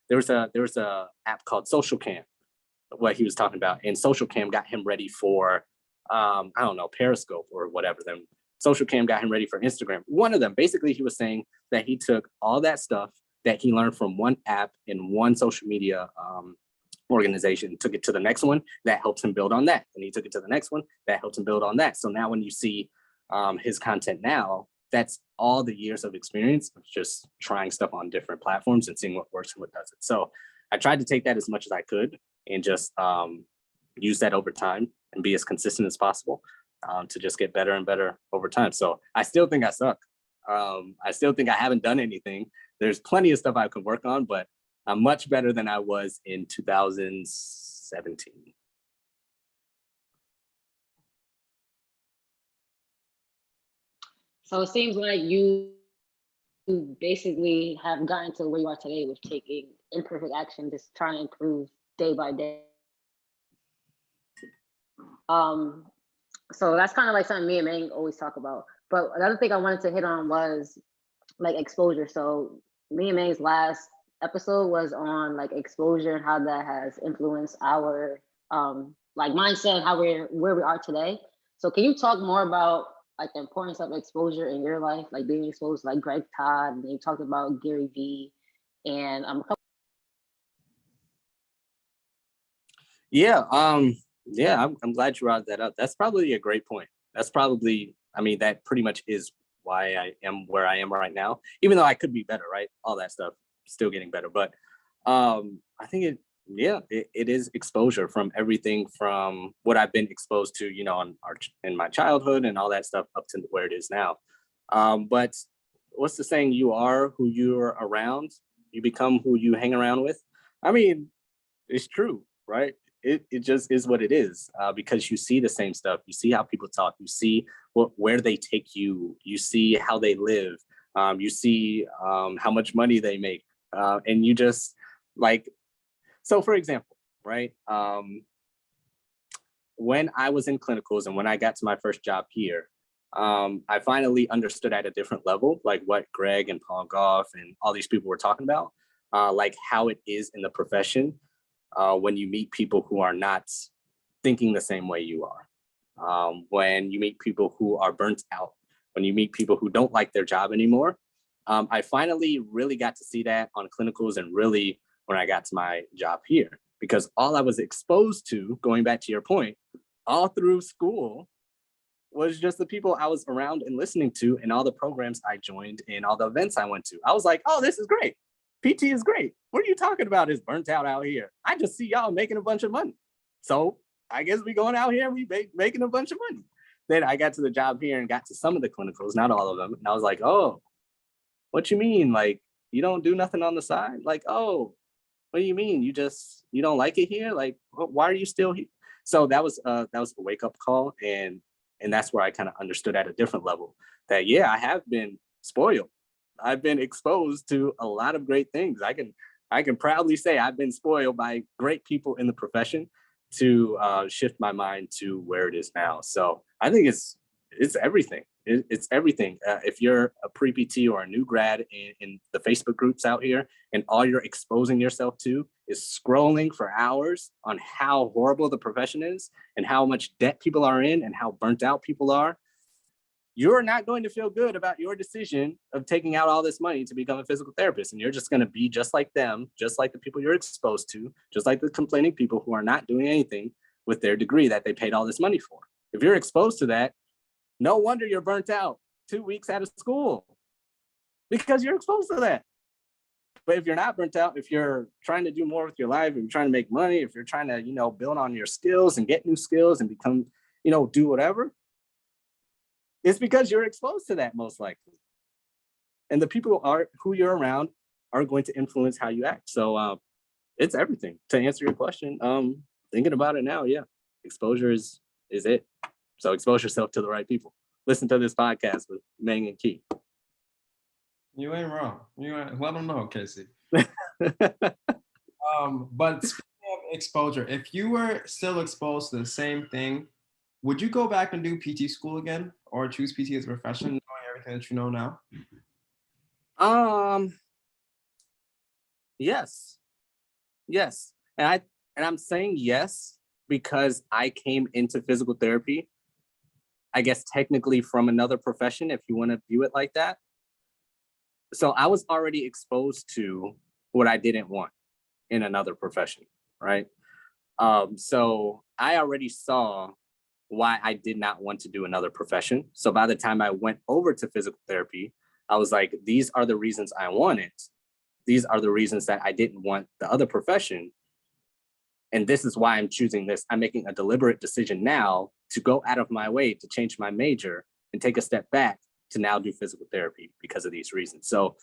There was a app called Social Cam, what he was talking about, and Social Cam got him ready for Periscope or whatever. Then Social Cam got him ready for Instagram. One of them, basically, he was saying that he took all that stuff that he learned from one app in one social media organization, took it to the next one that helped him build on that, and he took it to the next one that helped him build on that. So now when you see his content now, that's all the years of experience of just trying stuff on different platforms and seeing what works and what doesn't. So I tried to take that as much as I could and just use that over time and be as consistent as possible to just get better and better over time. So I still think I suck. I still think I haven't done anything. There's plenty of stuff I could work on, but I'm much better than I was in 2017. So it seems like you basically have gotten to where you are today with taking imperfect action, just trying to improve day by day. So that's kind of like something me and Mang always talk about. But another thing I wanted to hit on was like exposure. So me and Mang's last episode was on like exposure and how that has influenced our like mindset, how we're where we are today. So can you talk more about like the importance of exposure in your life, like being exposed to like Greg Todd, and you talked about Gary Vee, and a couple. Yeah, I'm glad you brought that up. That's probably a great point. That's probably, I mean, that pretty much is why I am where I am right now, even though I could be better, right? All that stuff, still getting better. But I think it is exposure from everything from what I've been exposed to, in my childhood and all that stuff up to where it is now. But what's the saying? You are who you're around. You become who you hang around with. I mean, it's true, right? It just is what it is, because you see the same stuff. You see how people talk. You see where they take you. You see how they live. You see how much money they make. And you just like, so for example, right? When I was in clinicals and when I got to my first job here, I finally understood at a different level, like what Greg and Paul Goff and all these people were talking about, like how it is in the profession when you meet people who are not thinking the same way you are. When you meet people who are burnt out, when you meet people who don't like their job anymore. I finally really got to see that on clinicals and really when I got to my job here, because all I was exposed to, going back to your point, all through school was just the people I was around and listening to and all the programs I joined and all the events I went to. I was like, oh, this is great. PT is great. What are you talking about is burnt out here. I just see y'all making a bunch of money. So I guess we going out here and we making a bunch of money. Then I got to the job here and got to some of the clinicals, not all of them. And I was like, oh, what you mean? Like, you don't do nothing on the side? Like, oh, what do you mean? You don't like it here? Like, why are you still here? So that was a wake up call. And that's where I kind of understood at a different level that, yeah, I have been spoiled. I've been exposed to a lot of great things. I can proudly say I've been spoiled by great people in the profession to shift my mind to where it is now. So I think it's everything. It's everything. If you're a pre-PT or a new grad in the Facebook groups out here, and all you're exposing yourself to is scrolling for hours on how horrible the profession is and how much debt people are in and how burnt out people are, you're not going to feel good about your decision of taking out all this money to become a physical therapist. And you're just going to be just like them, just like the people you're exposed to, just like the complaining people who are not doing anything with their degree that they paid all this money for. If you're exposed to that, no wonder you're burnt out 2 weeks out of school, because you're exposed to that. But if you're not burnt out, if you're trying to do more with your life, if you're trying to make money, if you're trying to, build on your skills and get new skills and become, do whatever, it's because you're exposed to that most likely. And the people who you're around are going to influence how you act. So it's everything. To answer your question, thinking about it now, yeah, exposure is it. So expose yourself to the right people. Listen to this podcast with Meng and Key. You ain't wrong. Let them know, Casey. But speaking of exposure, if you were still exposed to the same thing, would you go back and do PT school again, or choose PT as a profession, knowing everything that you know now? Yes, and I'm saying yes because I came into physical therapy, I guess technically from another profession, if you want to view it like that. So I was already exposed to what I didn't want in another profession, right? So I already saw why I did not want to do another profession. So by the time I went over to physical therapy, I was like, these are the reasons I want it. These are the reasons that I didn't want the other profession. And this is why I'm choosing this. I'm making a deliberate decision now to go out of my way to change my major and take a step back to now do physical therapy because of these reasons. So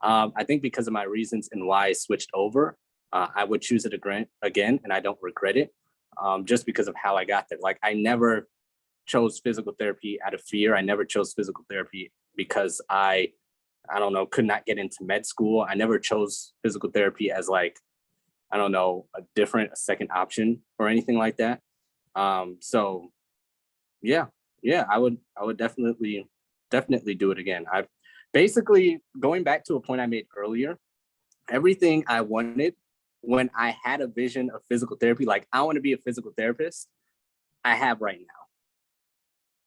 I think because of my reasons and why I switched over, I would choose it again, and I don't regret it, just because of how I got there. Like, I never chose physical therapy out of fear. I never chose physical therapy because I don't know, could not get into med school. I never chose physical therapy as like, I don't know, a second option or anything like that. So yeah, I would definitely do it again. I've basically, going back to a point I made earlier, everything I wanted when I had a vision of physical therapy, like I want to be a physical therapist, I have right now.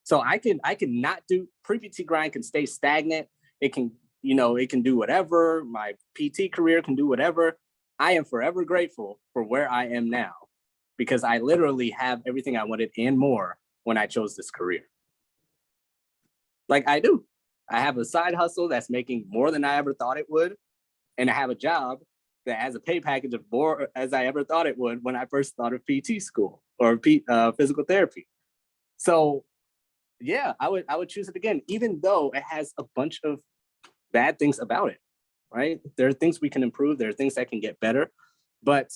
So I can not do pre-PT grind, can stay stagnant. It can, it can do whatever. My PT career can do whatever. I am forever grateful for where I am now, because I literally have everything I wanted and more when I chose this career. Like, I do. I have a side hustle that's making more than I ever thought it would. And I have a job that has a pay package of more as I ever thought it would when I first thought of PT school or physical therapy. So yeah, I would choose it again, even though it has a bunch of bad things about it, right? There are things we can improve. There are things that can get better, but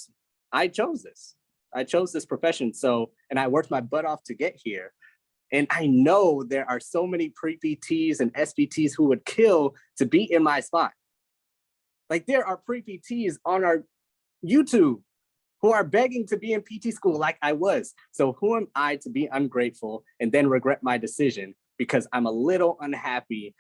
I chose this. I chose this profession. So, and I worked my butt off to get here. And I know there are so many pre-PTs and SPTs who would kill to be in my spot. Like, there are pre-PTs on our YouTube who are begging to be in PT school like I was. So who am I to be ungrateful and then regret my decision because I'm a little unhappy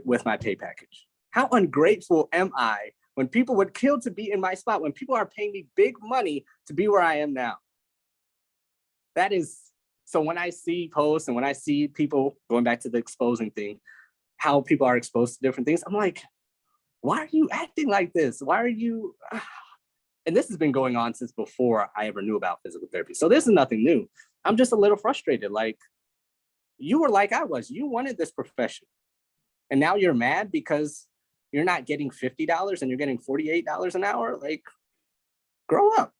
with my pay package. How ungrateful am I when people would kill to be in my spot, when people are paying me big money to be where I am now? That is, so when I see posts and when I see people, going back to the exposing thing, how people are exposed to different things, I'm like, why are you acting like this? Why are you, and this has been going on since before I ever knew about physical therapy. So this is nothing new. I'm just a little frustrated. Like, you were like I was, you wanted this profession. And now you're mad because you're not getting $50 and you're getting $48 an hour. Like, grow up,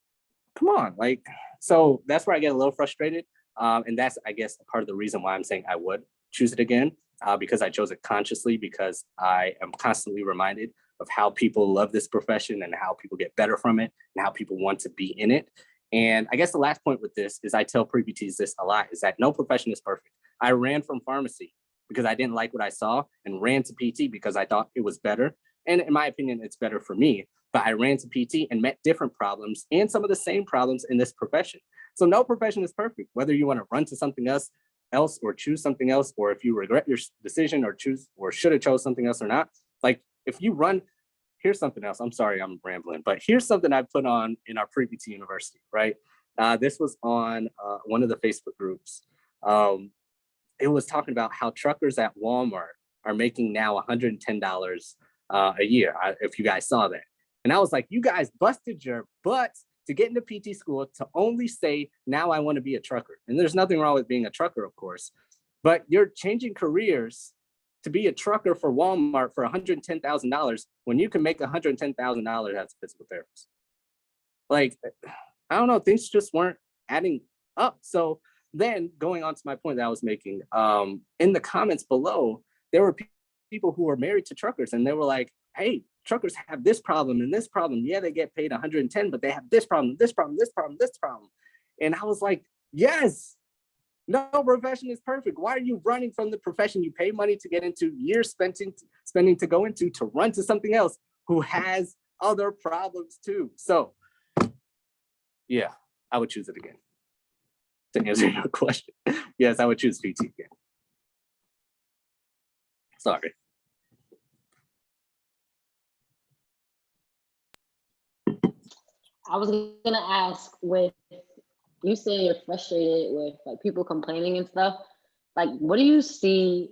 come on. Like, so that's where I get a little frustrated. And that's, I guess, part of the reason why I'm saying I would choose it again, because I chose it consciously, because I am constantly reminded of how people love this profession and how people get better from it and how people want to be in it. And I guess the last point with this is, I tell pre-PTs this a lot, is that no profession is perfect. I ran from pharmacy because I didn't like what I saw, and ran to PT because I thought it was better. And in my opinion, it's better for me. But I ran to PT and met different problems and some of the same problems in this profession. So no profession is perfect, whether you want to run to something else or choose something else, or if you regret your decision or choose or should have chose something else or not. Like, if you run, here's something else. I'm sorry, I'm rambling, but here's something I put on in our pre-PT university, right? This was on one of the Facebook groups. It was talking about how truckers at Walmart are making now $110 a year, if you guys saw that. And I was like, you guys busted your butts to get into PT school to only say, now I want to be a trucker. And there's nothing wrong with being a trucker, of course, but you're changing careers to be a trucker for Walmart for $110,000 when you can make $110,000 as a physical therapist. Like, I don't know, things just weren't adding up. So then, going on to my point that I was making, in the comments below, there were people who were married to truckers, and they were like, hey, truckers have this problem and this problem. Yeah, they get paid 110, but they have this problem, this problem, this problem, this problem. And I was like, yes, no profession is perfect. Why are you running from the profession you pay money to get into, years spending to go into, to run to something else who has other problems too? So yeah, I would choose it again. To answer your question, yes, I would choose PT again. Sorry. I was gonna ask, with you saying you're frustrated with like people complaining and stuff, like what do you see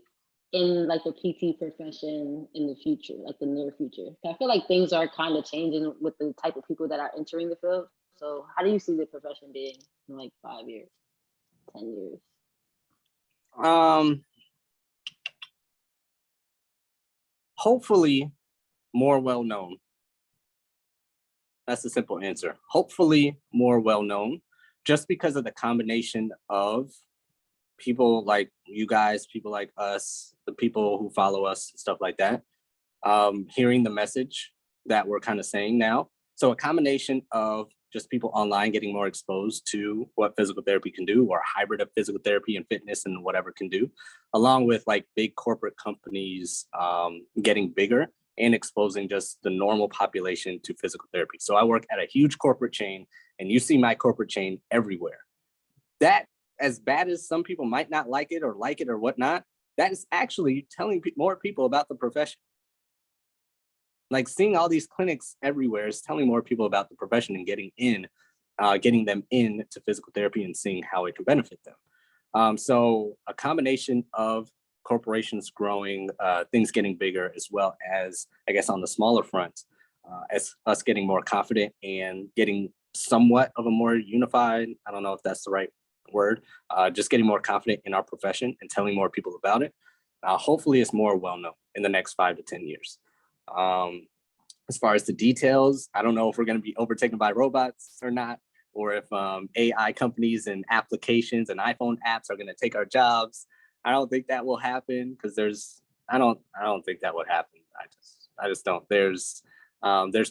in like the PT profession in the future, like the near future? I feel like things are kind of changing with the type of people that are entering the field. So how do you see the profession being in like 5 years, 10 years? Hopefully more well-known. That's the simple answer. Hopefully more well-known, just because of the combination of people like you guys, people like us, the people who follow us, stuff like that, hearing the message that we're kind of saying now. So a combination of just people online getting more exposed to what physical therapy can do, or a hybrid of physical therapy and fitness and whatever can do, along with like big corporate companies getting bigger and exposing just the normal population to physical therapy. So I work at a huge corporate chain, and you see my corporate chain everywhere. That, as bad as some people might not like it or whatnot, that is actually telling more people about the profession. Like, seeing all these clinics everywhere is telling more people about the profession and getting them into physical therapy and seeing how it can benefit them. So a combination of corporations growing, things getting bigger, as well as, I guess, on the smaller front, as us getting more confident and getting somewhat of a more unified, I don't know if that's the right word, just getting more confident in our profession and telling more people about it. Hopefully it's more well-known in the next 5 to 10 years. As far as the details, I don't know if we're going to be overtaken by robots or not, or if AI companies and applications and iPhone apps are going to take our jobs. I don't think that will happen, because I don't think that would happen. I just don't. There's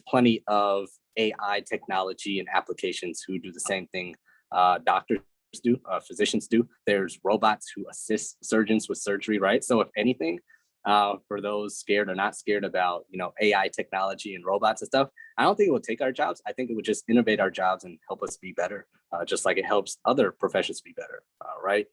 plenty of AI technology and applications who do the same thing doctors do, physicians do. There's robots who assist surgeons with surgery, right? So if anything, for those scared or not scared about, AI technology and robots and stuff, I don't think it would take our jobs. I think it would just innovate our jobs and help us be better, just like it helps other professions be better, right?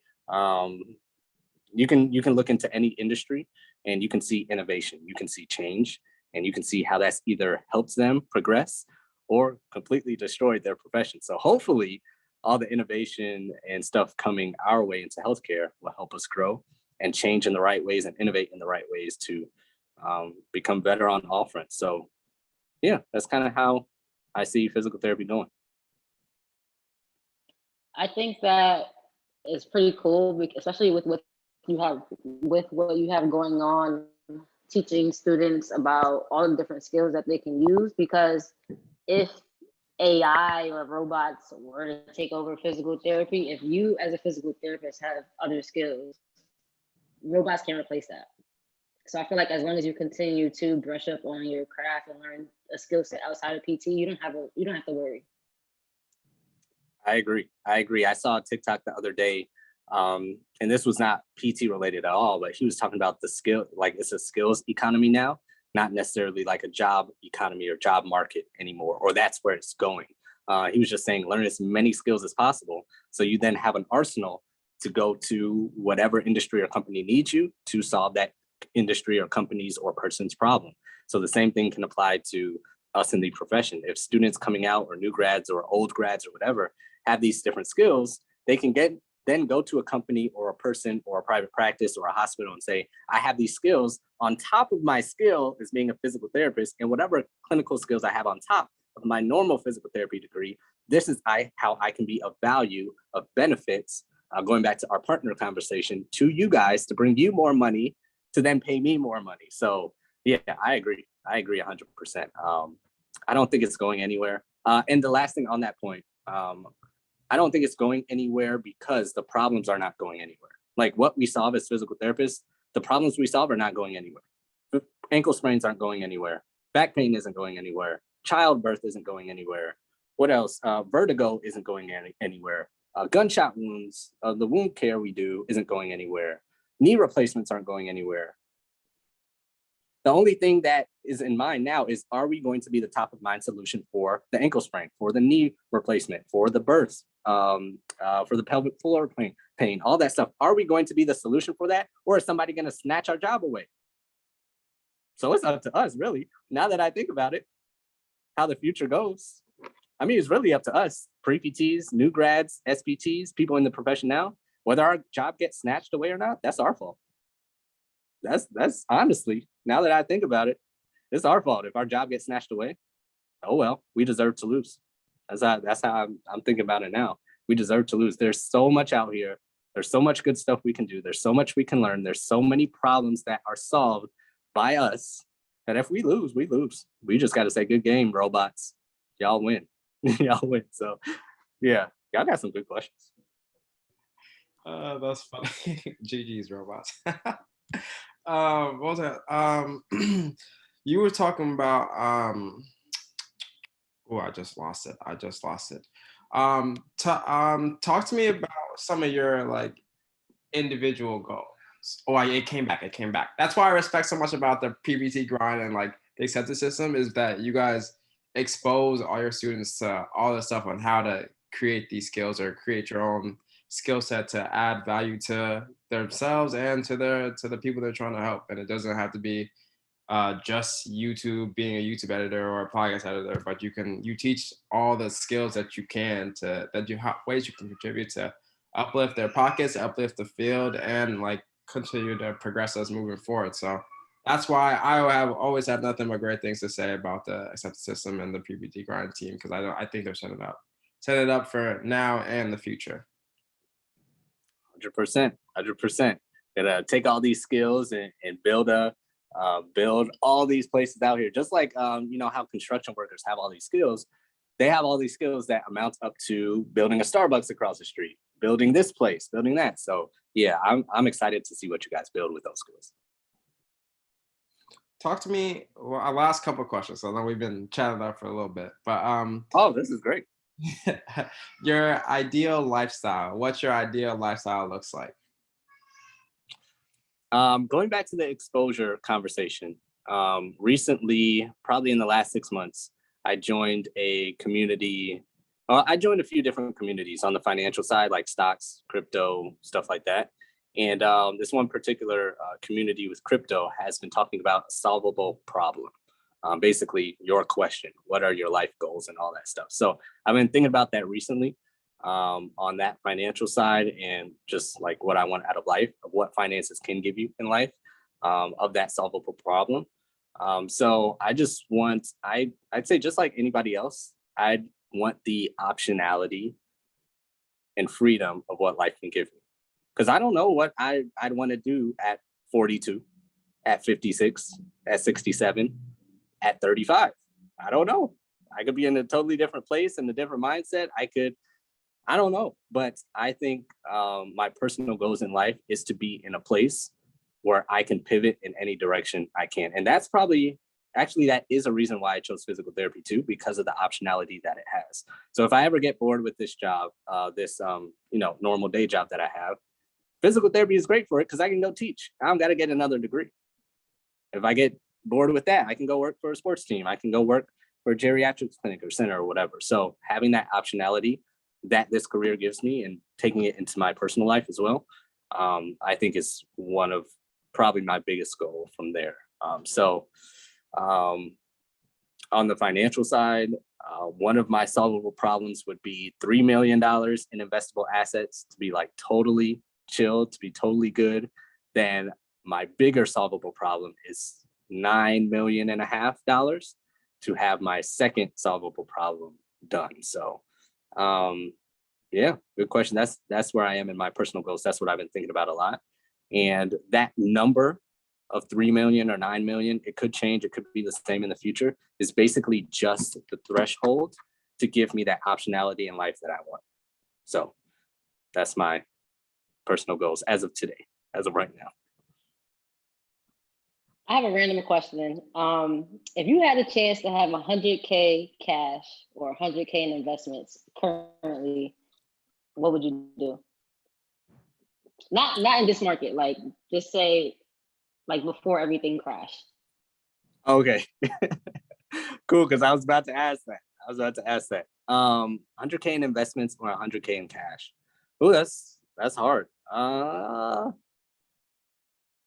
you can look into any industry and you can see innovation, you can see change, and you can see how that's either helps them progress or completely destroyed their profession. So hopefully all the innovation and stuff coming our way into healthcare will help us grow and change in the right ways and innovate in the right ways to become better on all fronts. So yeah, that's kind of how I see physical therapy going. I think that is pretty cool, especially with what you have going on, teaching students about all the different skills that they can use. Because if AI or robots were to take over physical therapy, if you as a physical therapist have other skills, robots can't replace that. So I feel like as long as you continue to brush up on your craft and learn a skill set outside of PT, you don't have to worry. I agree. I saw a TikTok the other day, and this was not PT related at all, but he was talking about the skill, like it's a skills economy now, not necessarily like a job economy or job market anymore, or that's where it's going. He was just saying learn as many skills as possible, so you then have an arsenal to go to whatever industry or company needs you to solve that industry or company's or person's problem. So the same thing can apply to us in the profession. If students coming out or new grads or old grads or whatever have these different skills, they can then go to a company or a person or a private practice or a hospital and say, I have these skills on top of my skill as being a physical therapist, and whatever clinical skills I have on top of my normal physical therapy degree, this is how I can be of value, of benefits, going back to our partner conversation, to you guys to bring you more money to then pay me more money. So yeah, I agree 100%. I don't think it's going anywhere. And the last thing on that point, I don't think it's going anywhere because the problems are not going anywhere. Like what we solve as physical therapists, the problems we solve are not going anywhere. Ankle sprains aren't going anywhere. Back pain isn't going anywhere. Childbirth isn't going anywhere. What else? Vertigo isn't going anywhere. Gunshot wounds, the wound care we do isn't going anywhere. Knee replacements aren't going anywhere. The only thing that is in mind now is, are we going to be the top of mind solution for the ankle sprain, for the knee replacement, for the births, for the pelvic floor pain, all that stuff? Are we going to be the solution for that? Or is somebody going to snatch our job away? So it's up to us, really. Now that I think about it, how the future goes. I mean, it's really up to us, pre-PTs, new grads, SPTs, people in the profession now. Whether our job gets snatched away or not, that's our fault. That's honestly, now that I think about it, it's our fault. If our job gets snatched away, oh well, we deserve to lose. That's how I'm thinking about it now. We deserve to lose. There's so much out here. There's so much good stuff we can do. There's so much we can learn. There's so many problems that are solved by us that if we lose, we lose. We just got to say, good game, robots. Y'all win. Y'all win. So yeah, y'all got some good questions. That's funny. GG's robots. What was that? You were talking about oh, I just lost it. Talk to me about some of your like individual goals. Oh, it came back. That's why I respect so much about the PBT grind and like the acceptance system, is that you guys expose all your students to all the stuff on how to create these skills or create your own skill set to add value to themselves and to the people they're trying to help. And it doesn't have to be just YouTube, being a YouTube editor or a podcast editor, but you teach all the skills that you can ways you can contribute to uplift their pockets, uplift the field, and like continue to progress us moving forward. So that's why I always have nothing but great things to say about the acceptance system and the PBT grind team, because I think they're setting it up for now and the future. 100%. Gotta take all these skills and build all these places out here. Just like how construction workers have all these skills, they have all these skills that amount up to building a Starbucks across the street, building this place, building that. So yeah, I'm excited to see what you guys build with those skills. Talk to me. Well, our last couple of questions. I know we've been chatting about for a little bit, but oh, this is great. Your ideal lifestyle. What's your ideal lifestyle looks like? Going back to the exposure conversation, recently, probably in the last 6 months, I joined a community. I joined a few different communities on the financial side, like stocks, crypto, stuff like that. And this one particular community with crypto has been talking about a solvable problem. Basically, your question, what are your life goals and all that stuff. So I've been thinking about that recently on that financial side and just like what I want out of life, of what finances can give you in life, of that solvable problem. So I just want, I'd say just like anybody else, I'd want the optionality and freedom of what life can give me. Because I don't know what I'd want to do at 42, at 56, at 67, at 35. I don't know. I could be in a totally different place and a different mindset. I don't know. But I think my personal goals in life is to be in a place where I can pivot in any direction I can. And that's probably, actually, that is a reason why I chose physical therapy too, because of the optionality that it has. So if I ever get bored with this job, this normal day job that I have, physical therapy is great for it because I can go teach. I don't got to get another degree. If I get bored with that, I can go work for a sports team. I can go work for a geriatrics clinic or center or whatever. So having that optionality that this career gives me and taking it into my personal life as well, I think is one of probably my biggest goal from there. On the financial side, one of my solvable problems would be $3 million in investable assets to be like totally chill, to be totally good. Then my bigger solvable problem is $9.5 million to have my second solvable problem done. So yeah, good question. That's where I am in my personal goals. That's what I've been thinking about a lot. And that number of 3 million or 9 million, it could change, it could be the same in the future, is basically just the threshold to give me that optionality in life that I want. So that's my personal goals as of today, as of right now. I have a random question. If you had a chance to have 100K cash or 100K in investments currently, what would you do? Not in this market, like just say like before everything crashed. Okay. Cool, because I was about to ask that. 100K in investments or 100K in cash? Oh, that's hard.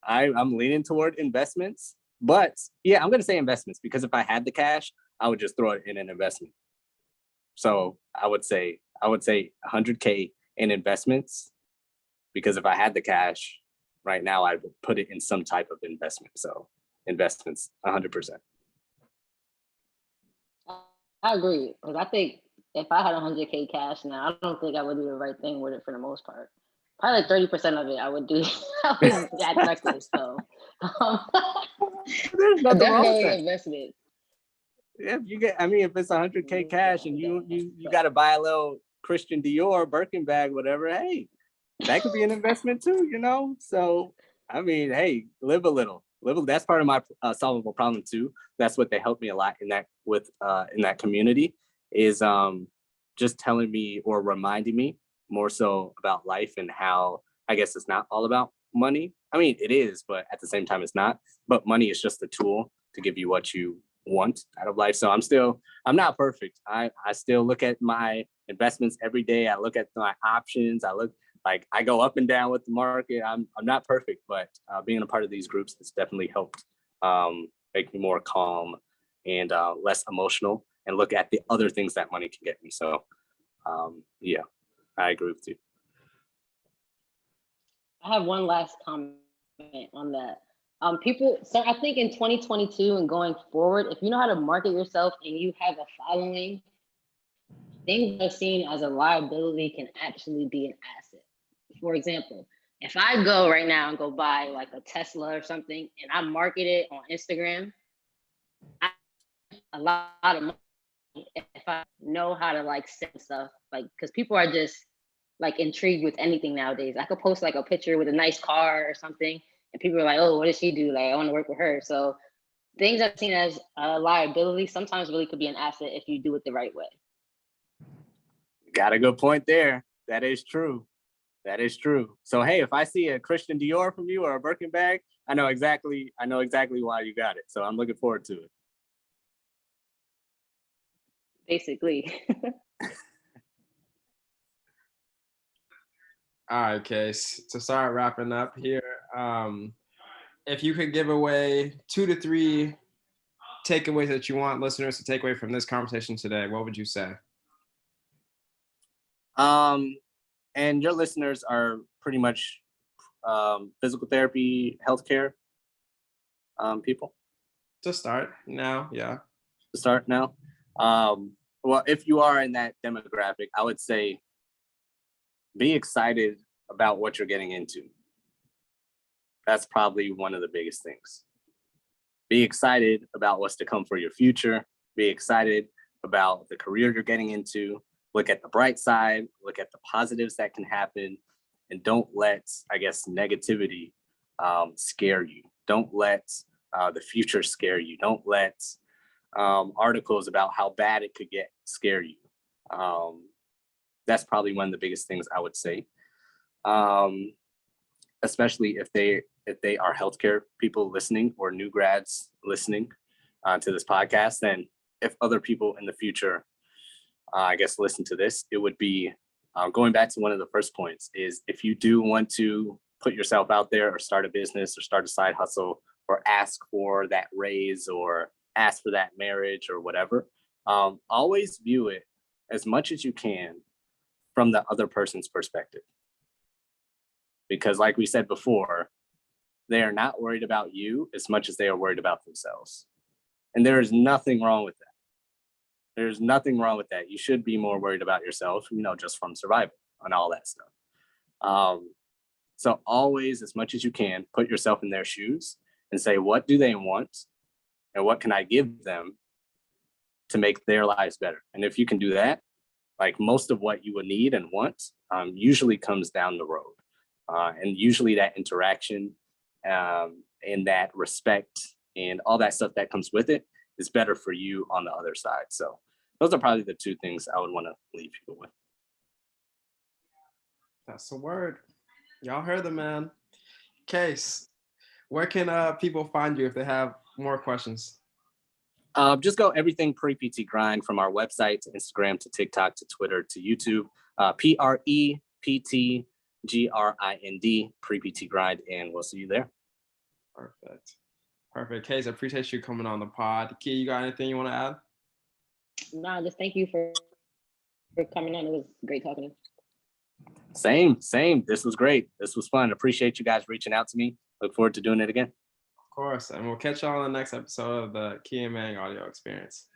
I'm leaning toward investments, but yeah, I'm gonna say investments because if I had the cash, I would just throw it in an investment. So I would say 100K in investments because if I had the cash right now, I would put it in some type of investment. So investments, 100%. I agree, because I think if I had 100K cash now, I don't think I would do the right thing with it for the most part. Probably like 30% of it I would do. I would act reckless. So There's nothing wrong with definitely that. investment. If it's 100K cash and you got to buy a little Christian Dior Birkin bag, whatever, hey, that could be an investment too, So hey, live a little. That's part of my solvable problem too. That's what they helped me a lot in that community is just telling me or reminding me more so about life and how I guess it's not all about money. It is, but at the same time it's not. But money is just a tool to give you what you want out of life. So I'm not perfect. I still look at my investments every day. I look at my options. I go up and down with the market. I'm not perfect, but being a part of these groups has definitely helped make me more calm and less emotional and look at the other things that money can get me. So yeah, I agree with you. I have one last comment on that. So I think in 2022 and going forward, if you know how to market yourself and you have a following, things that are seen as a liability can actually be an asset. For example, if I go right now and go buy like a Tesla or something and I market it on Instagram, a lot of money if I know how to like sell stuff, like because people are just like intrigued with anything nowadays. I could post like a picture with a nice car or something, and people are like, "Oh, what does she do? Like, I want to work with her." So things that are seen as a liability sometimes really could be an asset if you do it the right way. Got a good point there. That is true. So hey, if I see a Christian Dior from you or a Birkin bag, I know exactly why you got it. So I'm looking forward to it. Basically. All right, Case. To start wrapping up here, if you could give away 2 to 3 takeaways that you want listeners to take away from this conversation today, what would you say? And your listeners are pretty much physical therapy, healthcare people. To start now, yeah. To start now. Well, if you are in that demographic, I would say be excited about what you're getting into. That's probably one of the biggest things. Be excited about what's to come for your future. Be excited about the career you're getting into. Look at the bright side, look at the positives that can happen, and don't let, I guess, negativity scare you. Don't let the future scare you. Don't let articles about how bad it could get scare you. That's probably one of the biggest things I would say, especially if they are healthcare people listening or new grads listening to this podcast. And if other people in the future, I guess, listen to this, it would be going back to one of the first points is if you do want to put yourself out there or start a business or start a side hustle or ask for that raise or ask for that marriage or whatever, always view it as much as you can from the other person's perspective. Because like we said before, they are not worried about you as much as they are worried about themselves. And there is nothing wrong with that. There's nothing wrong with that. You should be more worried about yourself, just from survival and all that stuff. So always, as much as you can, put yourself in their shoes and say, what do they want? And what can I give them to make their lives better? And if you can do that, like most of what you would need and want usually comes down the road. And usually that interaction and that respect and all that stuff that comes with it is better for you on the other side. So those are probably the 2 things I would want to leave people with. That's the word. Y'all heard the man. Case, where can people find you if they have more questions? Just go everything pre-PT Grind, from our website to Instagram to TikTok to Twitter to YouTube. PREPT GRIND, pre-PT Grind, and we'll see you there. Perfect. Case, I appreciate you coming on the pod. Key, you got anything you want to add? No, just thank you for coming on. It was great talking to you. Same. This was great. This was fun. Appreciate you guys reaching out to me. Look forward to doing it again. Of course. And we'll catch y'all on the next episode of the Key and Mang audio experience.